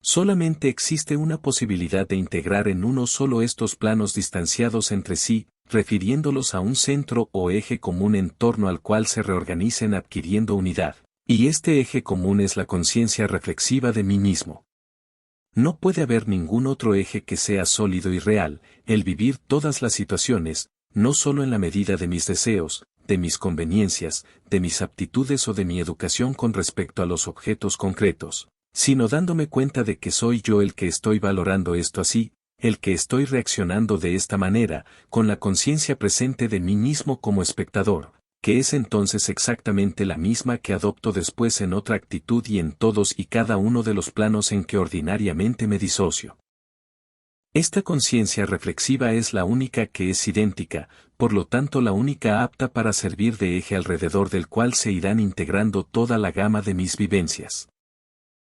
Solamente existe una posibilidad de integrar en uno solo estos planos distanciados entre sí, refiriéndolos a un centro o eje común en torno al cual se reorganicen adquiriendo unidad. Y este eje común es la conciencia reflexiva de mí mismo. No puede haber ningún otro eje que sea sólido y real, el vivir todas las situaciones, no solo en la medida de mis deseos, de mis conveniencias, de mis aptitudes o de mi educación con respecto a los objetos concretos, sino dándome cuenta de que soy yo el que estoy valorando esto así, el que estoy reaccionando de esta manera, con la conciencia presente de mí mismo como espectador, que es entonces exactamente la misma que adopto después en otra actitud y en todos y cada uno de los planos en que ordinariamente me disocio. Esta conciencia reflexiva es la única que es idéntica, por lo tanto la única apta para servir de eje alrededor del cual se irán integrando toda la gama de mis vivencias.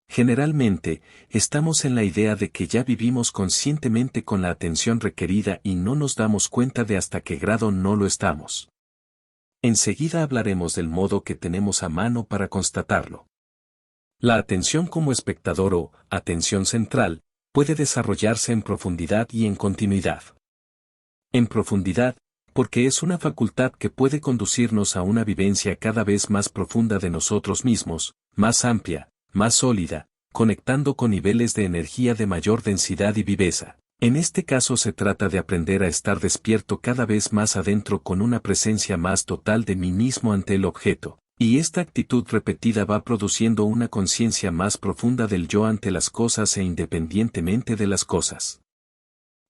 Generalmente, estamos en la idea de que ya vivimos conscientemente con la atención requerida y no nos damos cuenta de hasta qué grado no lo estamos. Enseguida hablaremos del modo que tenemos a mano para constatarlo. La atención como espectador o atención central puede desarrollarse en profundidad y en continuidad. En profundidad, porque es una facultad que puede conducirnos a una vivencia cada vez más profunda de nosotros mismos, más amplia, más sólida, conectando con niveles de energía de mayor densidad y viveza. En este caso se trata de aprender a estar despierto cada vez más adentro con una presencia más total de mí mismo ante el objeto, y esta actitud repetida va produciendo una conciencia más profunda del yo ante las cosas e independientemente de las cosas.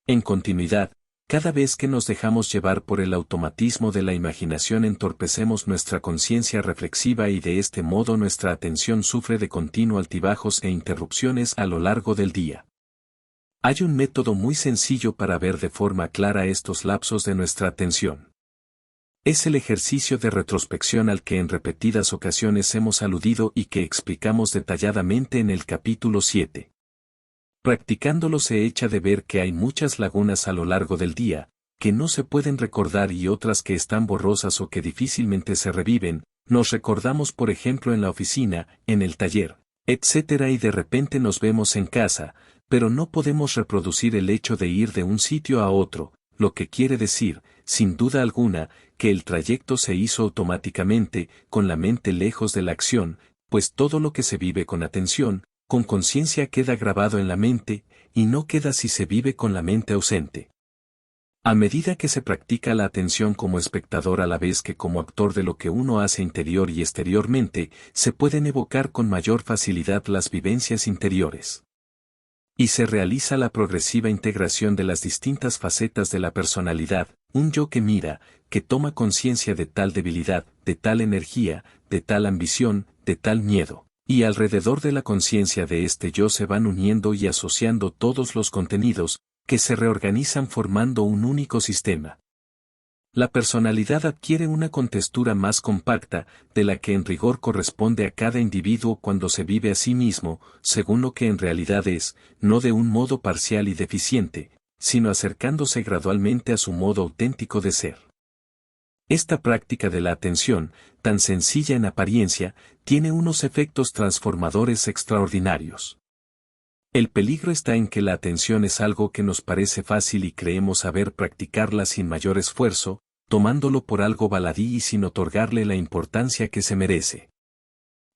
En continuidad, cada vez que nos dejamos llevar por el automatismo de la imaginación entorpecemos nuestra conciencia reflexiva y de este modo nuestra atención sufre de continuos altibajos e interrupciones a lo largo del día. Hay un método muy sencillo para ver de forma clara estos lapsos de nuestra atención. Es el ejercicio de retrospección al que en repetidas ocasiones hemos aludido y que explicamos detalladamente en el capítulo 7. Practicándolo se echa de ver que hay muchas lagunas a lo largo del día, que no se pueden recordar y otras que están borrosas o que difícilmente se reviven, nos recordamos por ejemplo en la oficina, en el taller, etc. y de repente nos vemos en casa, pero no podemos reproducir el hecho de ir de un sitio a otro, lo que quiere decir, sin duda alguna, que el trayecto se hizo automáticamente, con la mente lejos de la acción, pues todo lo que se vive con atención, con conciencia queda grabado en la mente, y no queda si se vive con la mente ausente. A medida que se practica la atención como espectador a la vez que como actor de lo que uno hace interior y exteriormente, se pueden evocar con mayor facilidad las vivencias interiores. Y se realiza la progresiva integración de las distintas facetas de la personalidad, un yo que mira, que toma conciencia de tal debilidad, de tal energía, de tal ambición, de tal miedo. Y alrededor de la conciencia de este yo se van uniendo y asociando todos los contenidos, que se reorganizan formando un único sistema. La personalidad adquiere una contextura más compacta, de la que en rigor corresponde a cada individuo cuando se vive a sí mismo, según lo que en realidad es, no de un modo parcial y deficiente, sino acercándose gradualmente a su modo auténtico de ser. Esta práctica de la atención, tan sencilla en apariencia, tiene unos efectos transformadores extraordinarios. El peligro está en que la atención es algo que nos parece fácil y creemos saber practicarla sin mayor esfuerzo, tomándolo por algo baladí y sin otorgarle la importancia que se merece.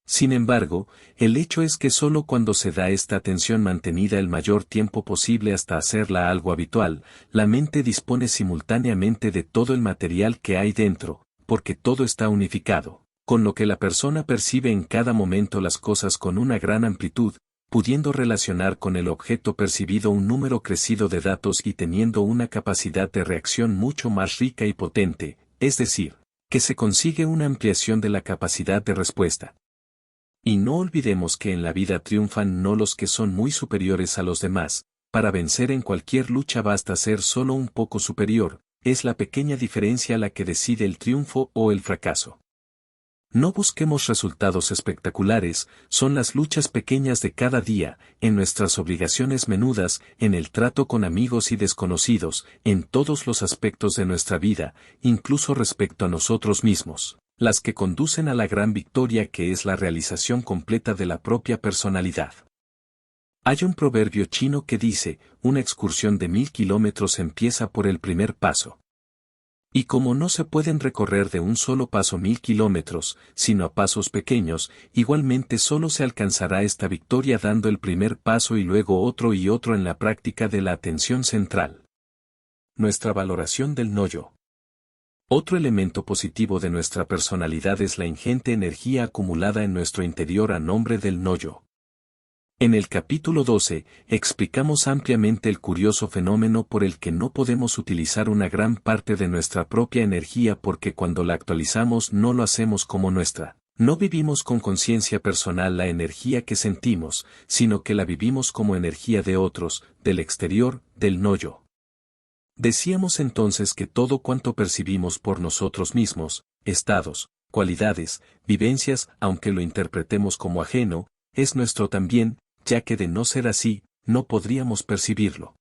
Sin embargo, el hecho es que solo cuando se da esta atención mantenida el mayor tiempo posible hasta hacerla algo habitual, la mente dispone simultáneamente de todo el material que hay dentro, porque todo está unificado, con lo que la persona percibe en cada momento las cosas con una gran amplitud, pudiendo relacionar con el objeto percibido un número crecido de datos y teniendo una capacidad de reacción mucho más rica y potente, es decir, que se consigue una ampliación de la capacidad de respuesta. Y no olvidemos que en la vida triunfan no los que son muy superiores a los demás, para vencer en cualquier lucha basta ser solo un poco superior, es la pequeña diferencia la que decide el triunfo o el fracaso. No busquemos resultados espectaculares, son las luchas pequeñas de cada día, en nuestras obligaciones menudas, en el trato con amigos y desconocidos, en todos los aspectos de nuestra vida, incluso respecto a nosotros mismos, las que conducen a la gran victoria que es la realización completa de la propia personalidad. Hay un proverbio chino que dice, una excursión de 1000 kilómetros empieza por el primer paso. Y como no se pueden recorrer de un solo paso 1000 kilómetros, sino a pasos pequeños, igualmente solo se alcanzará esta victoria dando el primer paso y luego otro y otro en la práctica de la atención central. Nuestra valoración del no-yo. Otro elemento positivo de nuestra personalidad es la ingente energía acumulada en nuestro interior a nombre del no-yo. En el capítulo 12, explicamos ampliamente el curioso fenómeno por el que no podemos utilizar una gran parte de nuestra propia energía porque cuando la actualizamos no lo hacemos como nuestra. No vivimos con conciencia personal la energía que sentimos, sino que la vivimos como energía de otros, del exterior, del no-yo. Decíamos entonces que todo cuanto percibimos por nosotros mismos, estados, cualidades, vivencias, aunque lo interpretemos como ajeno, es nuestro también, ya que de no ser así, no podríamos percibirlo.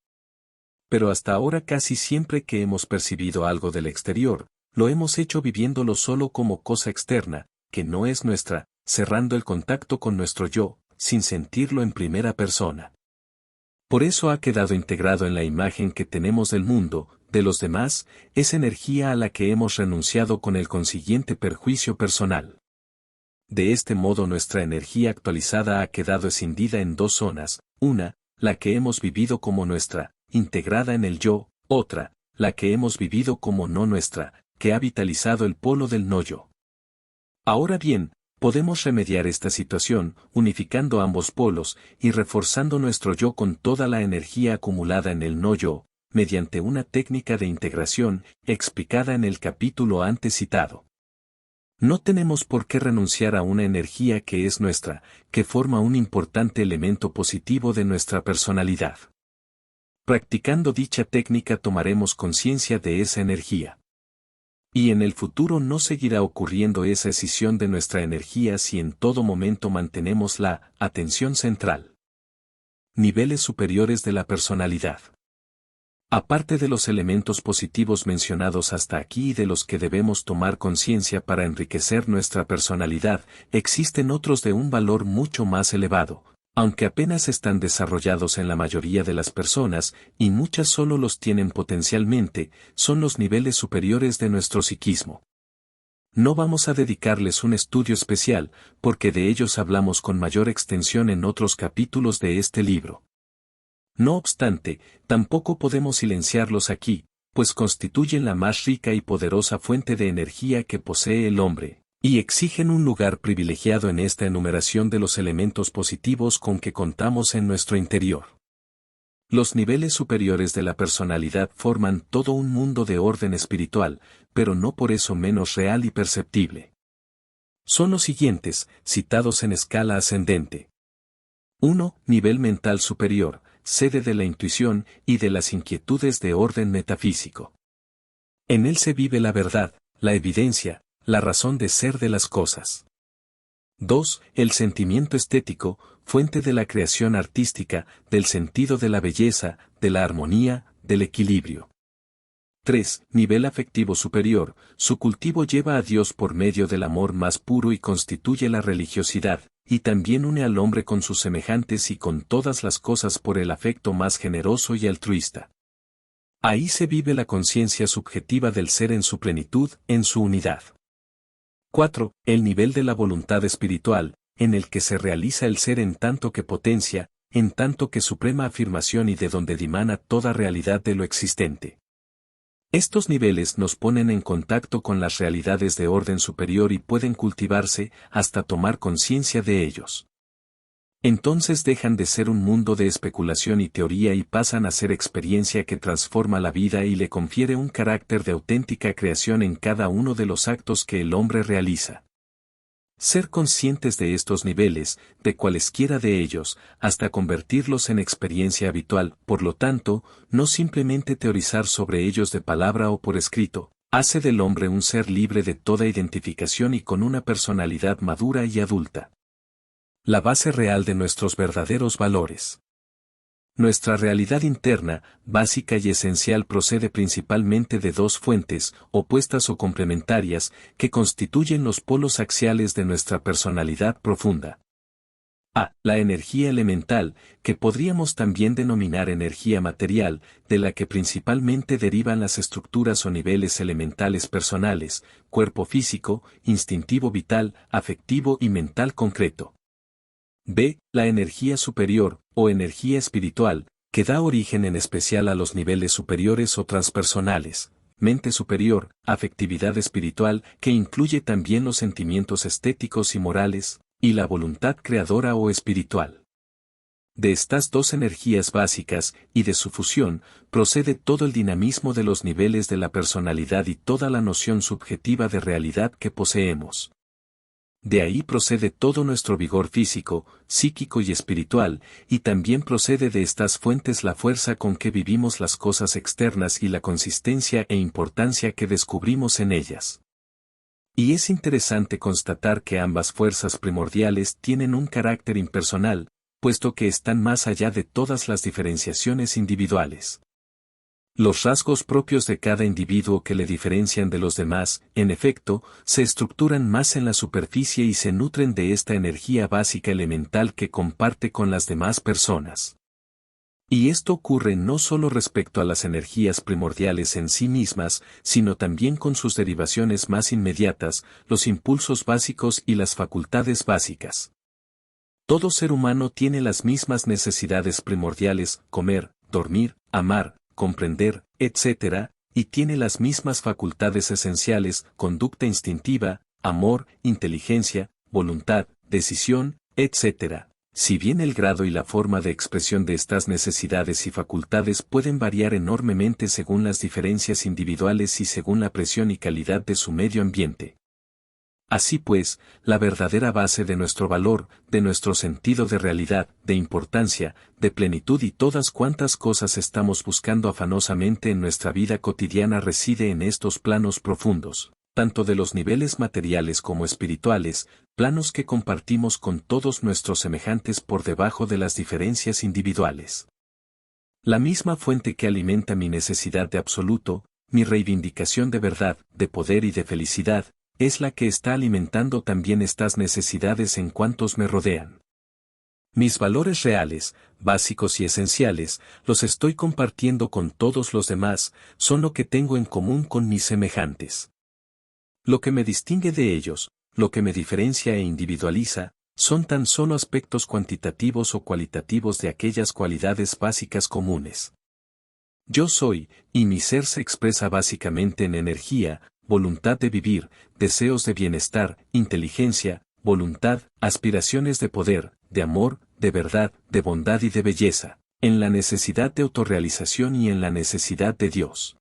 Pero hasta ahora casi siempre que hemos percibido algo del exterior, lo hemos hecho viviéndolo solo como cosa externa, que no es nuestra, cerrando el contacto con nuestro yo, sin sentirlo en primera persona. Por eso ha quedado integrado en la imagen que tenemos del mundo, de los demás, esa energía a la que hemos renunciado con el consiguiente perjuicio personal. De este modo nuestra energía actualizada ha quedado escindida en dos zonas, una, la que hemos vivido como nuestra, integrada en el yo, otra, la que hemos vivido como no nuestra, que ha vitalizado el polo del no-yo. Ahora bien, podemos remediar esta situación, unificando ambos polos, y reforzando nuestro yo con toda la energía acumulada en el no-yo, mediante una técnica de integración, explicada en el capítulo antes citado. No tenemos por qué renunciar a una energía que es nuestra, que forma un importante elemento positivo de nuestra personalidad. Practicando dicha técnica tomaremos conciencia de esa energía. Y en el futuro no seguirá ocurriendo esa escisión de nuestra energía si en todo momento mantenemos la atención central. Niveles superiores de la personalidad. Aparte de los elementos positivos mencionados hasta aquí y de los que debemos tomar conciencia para enriquecer nuestra personalidad, existen otros de un valor mucho más elevado, aunque apenas están desarrollados en la mayoría de las personas, y muchas solo los tienen potencialmente, son los niveles superiores de nuestro psiquismo. No vamos a dedicarles un estudio especial, porque de ellos hablamos con mayor extensión en otros capítulos de este libro. No obstante, tampoco podemos silenciarlos aquí, pues constituyen la más rica y poderosa fuente de energía que posee el hombre, y exigen un lugar privilegiado en esta enumeración de los elementos positivos con que contamos en nuestro interior. Los niveles superiores de la personalidad forman todo un mundo de orden espiritual, pero no por eso menos real y perceptible. Son los siguientes, citados en escala ascendente. 1. Nivel mental superior, sede de la intuición y de las inquietudes de orden metafísico. En él se vive la verdad, la evidencia, la razón de ser de las cosas. 2. El sentimiento estético, fuente de la creación artística, del sentido de la belleza, de la armonía, del equilibrio. 3. Nivel afectivo superior, su cultivo lleva a Dios por medio del amor más puro y constituye la religiosidad, y también une al hombre con sus semejantes y con todas las cosas por el afecto más generoso y altruista. Ahí se vive la conciencia subjetiva del ser en su plenitud, en su unidad. 4. El nivel de la voluntad espiritual, en el que se realiza el ser en tanto que potencia, en tanto que suprema afirmación y de donde dimana toda realidad de lo existente. Estos niveles nos ponen en contacto con las realidades de orden superior y pueden cultivarse hasta tomar conciencia de ellos. Entonces dejan de ser un mundo de especulación y teoría y pasan a ser experiencia que transforma la vida y le confiere un carácter de auténtica creación en cada uno de los actos que el hombre realiza. Ser conscientes de estos niveles, de cualesquiera de ellos, hasta convertirlos en experiencia habitual, por lo tanto, no simplemente teorizar sobre ellos de palabra o por escrito, hace del hombre un ser libre de toda identificación y con una personalidad madura y adulta. La base real de nuestros verdaderos valores. Nuestra realidad interna, básica y esencial procede principalmente de dos fuentes, opuestas o complementarias, que constituyen los polos axiales de nuestra personalidad profunda. A. La energía elemental, que podríamos también denominar energía material, de la que principalmente derivan las estructuras o niveles elementales personales, cuerpo físico, instintivo vital, afectivo y mental concreto. B. La energía superior, o energía espiritual, que da origen en especial a los niveles superiores o transpersonales, mente superior, afectividad espiritual, que incluye también los sentimientos estéticos y morales, y la voluntad creadora o espiritual. De estas dos energías básicas, y de su fusión, procede todo el dinamismo de los niveles de la personalidad y toda la noción subjetiva de realidad que poseemos. De ahí procede todo nuestro vigor físico, psíquico y espiritual, y también procede de estas fuentes la fuerza con que vivimos las cosas externas y la consistencia e importancia que descubrimos en ellas. Y es interesante constatar que ambas fuerzas primordiales tienen un carácter impersonal, puesto que están más allá de todas las diferenciaciones individuales. Los rasgos propios de cada individuo que le diferencian de los demás, en efecto, se estructuran más en la superficie y se nutren de esta energía básica elemental que comparte con las demás personas. Y esto ocurre no solo respecto a las energías primordiales en sí mismas, sino también con sus derivaciones más inmediatas, los impulsos básicos y las facultades básicas. Todo ser humano tiene las mismas necesidades primordiales, comer, dormir, amar, comprender, etc., y tiene las mismas facultades esenciales, conducta instintiva, amor, inteligencia, voluntad, decisión, etc. Si bien el grado y la forma de expresión de estas necesidades y facultades pueden variar enormemente según las diferencias individuales y según la presión y calidad de su medio ambiente. Así pues, la verdadera base de nuestro valor, de nuestro sentido de realidad, de importancia, de plenitud y todas cuantas cosas estamos buscando afanosamente en nuestra vida cotidiana reside en estos planos profundos, tanto de los niveles materiales como espirituales, planos que compartimos con todos nuestros semejantes por debajo de las diferencias individuales. La misma fuente que alimenta mi necesidad de absoluto, mi reivindicación de verdad, de poder y de felicidad, es la que está alimentando también estas necesidades en cuantos me rodean. Mis valores reales, básicos y esenciales, los estoy compartiendo con todos los demás, son lo que tengo en común con mis semejantes. Lo que me distingue de ellos, lo que me diferencia e individualiza, son tan solo aspectos cuantitativos o cualitativos de aquellas cualidades básicas comunes. Yo soy, y mi ser se expresa básicamente en energía, voluntad de vivir, deseos de bienestar, inteligencia, voluntad, aspiraciones de poder, de amor, de verdad, de bondad y de belleza, en la necesidad de autorrealización y en la necesidad de Dios.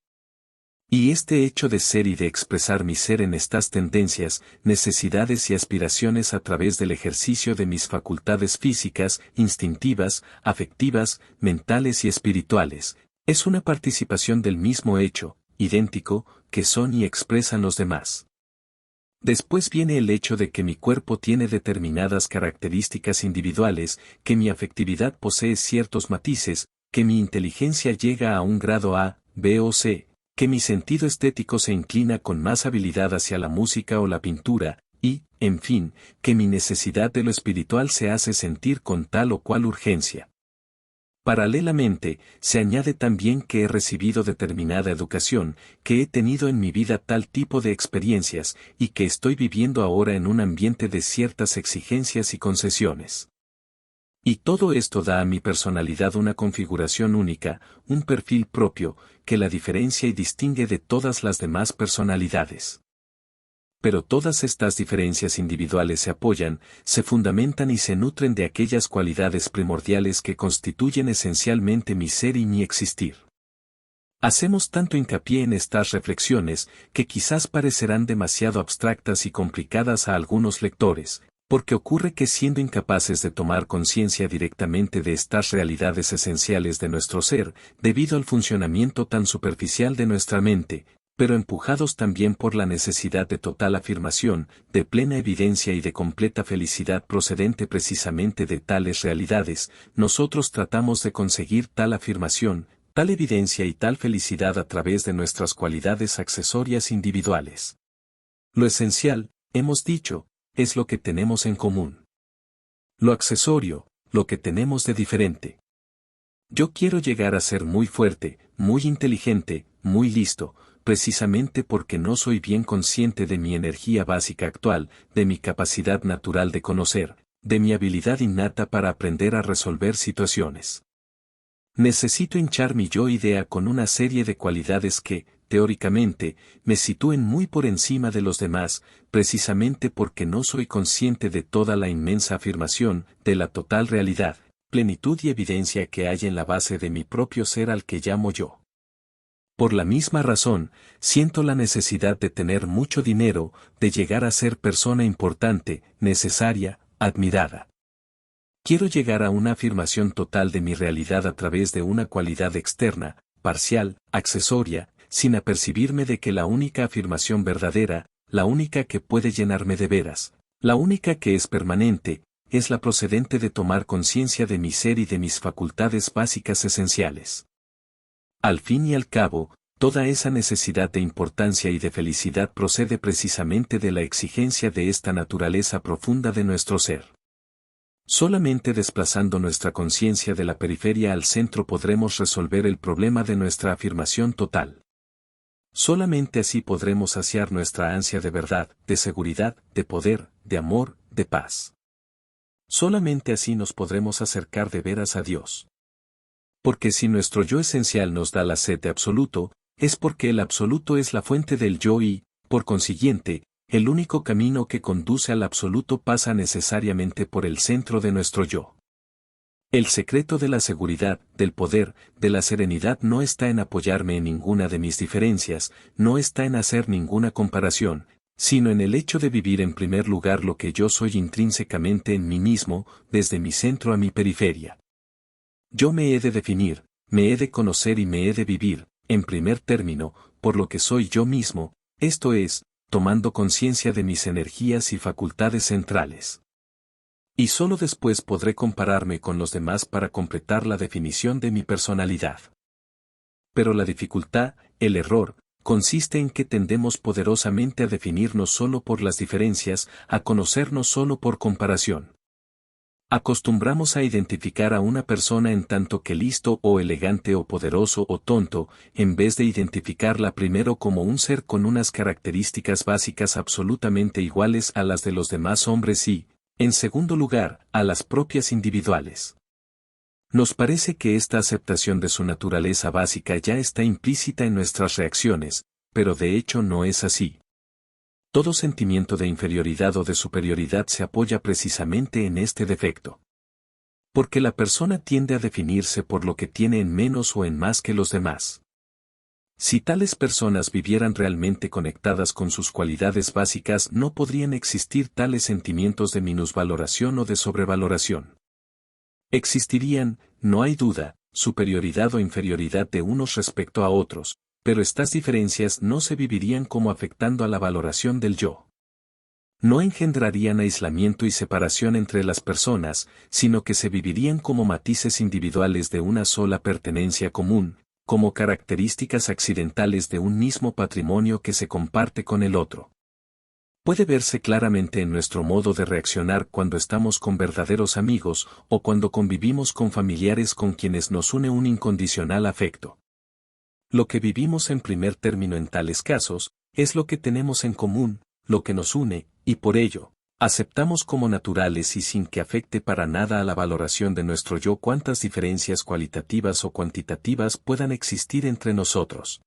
Y este hecho de ser y de expresar mi ser en estas tendencias, necesidades y aspiraciones a través del ejercicio de mis facultades físicas, instintivas, afectivas, mentales y espirituales, es una participación del mismo hecho, idéntico, que son y expresan los demás. Después viene el hecho de que mi cuerpo tiene determinadas características individuales, que mi afectividad posee ciertos matices, que mi inteligencia llega a un grado A, B o C, que mi sentido estético se inclina con más habilidad hacia la música o la pintura, y, en fin, que mi necesidad de lo espiritual se hace sentir con tal o cual urgencia. Paralelamente, se añade también que he recibido determinada educación, que he tenido en mi vida tal tipo de experiencias, y que estoy viviendo ahora en un ambiente de ciertas exigencias y concesiones. Y todo esto da a mi personalidad una configuración única, un perfil propio, que la diferencia y distingue de todas las demás personalidades. Pero todas estas diferencias individuales se apoyan, se fundamentan y se nutren de aquellas cualidades primordiales que constituyen esencialmente mi ser y mi existir. Hacemos tanto hincapié en estas reflexiones, que quizás parecerán demasiado abstractas y complicadas a algunos lectores, porque ocurre que siendo incapaces de tomar conciencia directamente de estas realidades esenciales de nuestro ser, debido al funcionamiento tan superficial de nuestra mente, pero empujados también por la necesidad de total afirmación, de plena evidencia y de completa felicidad procedente precisamente de tales realidades, nosotros tratamos de conseguir tal afirmación, tal evidencia y tal felicidad a través de nuestras cualidades accesorias individuales. Lo esencial, hemos dicho, es lo que tenemos en común. Lo accesorio, lo que tenemos de diferente. Yo quiero llegar a ser muy fuerte, muy inteligente, muy listo, precisamente porque no soy bien consciente de mi energía básica actual, de mi capacidad natural de conocer, de mi habilidad innata para aprender a resolver situaciones. Necesito hinchar mi yo idea con una serie de cualidades que, teóricamente, me sitúen muy por encima de los demás, precisamente porque no soy consciente de toda la inmensa afirmación, de la total realidad, plenitud y evidencia que hay en la base de mi propio ser al que llamo yo. Por la misma razón, siento la necesidad de tener mucho dinero, de llegar a ser persona importante, necesaria, admirada. Quiero llegar a una afirmación total de mi realidad a través de una cualidad externa, parcial, accesoria, sin apercibirme de que la única afirmación verdadera, la única que puede llenarme de veras, la única que es permanente, es la procedente de tomar conciencia de mi ser y de mis facultades básicas esenciales. Al fin y al cabo, toda esa necesidad de importancia y de felicidad procede precisamente de la exigencia de esta naturaleza profunda de nuestro ser. Solamente desplazando nuestra conciencia de la periferia al centro podremos resolver el problema de nuestra afirmación total. Solamente así podremos saciar nuestra ansia de verdad, de seguridad, de poder, de amor, de paz. Solamente así nos podremos acercar de veras a Dios. Porque si nuestro yo esencial nos da la sed de absoluto, es porque el absoluto es la fuente del yo y, por consiguiente, el único camino que conduce al absoluto pasa necesariamente por el centro de nuestro yo. El secreto de la seguridad, del poder, de la serenidad no está en apoyarme en ninguna de mis diferencias, no está en hacer ninguna comparación, sino en el hecho de vivir en primer lugar lo que yo soy intrínsecamente en mí mismo, desde mi centro a mi periferia. Yo me he de definir, me he de conocer y me he de vivir, en primer término, por lo que soy yo mismo, esto es, tomando conciencia de mis energías y facultades centrales. Y solo después podré compararme con los demás para completar la definición de mi personalidad. Pero la dificultad, el error, consiste en que tendemos poderosamente a definirnos solo por las diferencias, a conocernos solo por comparación. Acostumbramos a identificar a una persona en tanto que listo o elegante o poderoso o tonto, en vez de identificarla primero como un ser con unas características básicas absolutamente iguales a las de los demás hombres y, en segundo lugar, a las propias individuales. Nos parece que esta aceptación de su naturaleza básica ya está implícita en nuestras reacciones, pero de hecho no es así. Todo sentimiento de inferioridad o de superioridad se apoya precisamente en este defecto. Porque la persona tiende a definirse por lo que tiene en menos o en más que los demás. Si tales personas vivieran realmente conectadas con sus cualidades básicas, no podrían existir tales sentimientos de minusvaloración o de sobrevaloración. Existirían, no hay duda, superioridad o inferioridad de unos respecto a otros, pero estas diferencias no se vivirían como afectando a la valoración del yo. No engendrarían aislamiento y separación entre las personas, sino que se vivirían como matices individuales de una sola pertenencia común, como características accidentales de un mismo patrimonio que se comparte con el otro. Puede verse claramente en nuestro modo de reaccionar cuando estamos con verdaderos amigos o cuando convivimos con familiares con quienes nos une un incondicional afecto. Lo que vivimos en primer término en tales casos, es lo que tenemos en común, lo que nos une, y por ello, aceptamos como naturales y sin que afecte para nada a la valoración de nuestro yo cuantas diferencias cualitativas o cuantitativas puedan existir entre nosotros.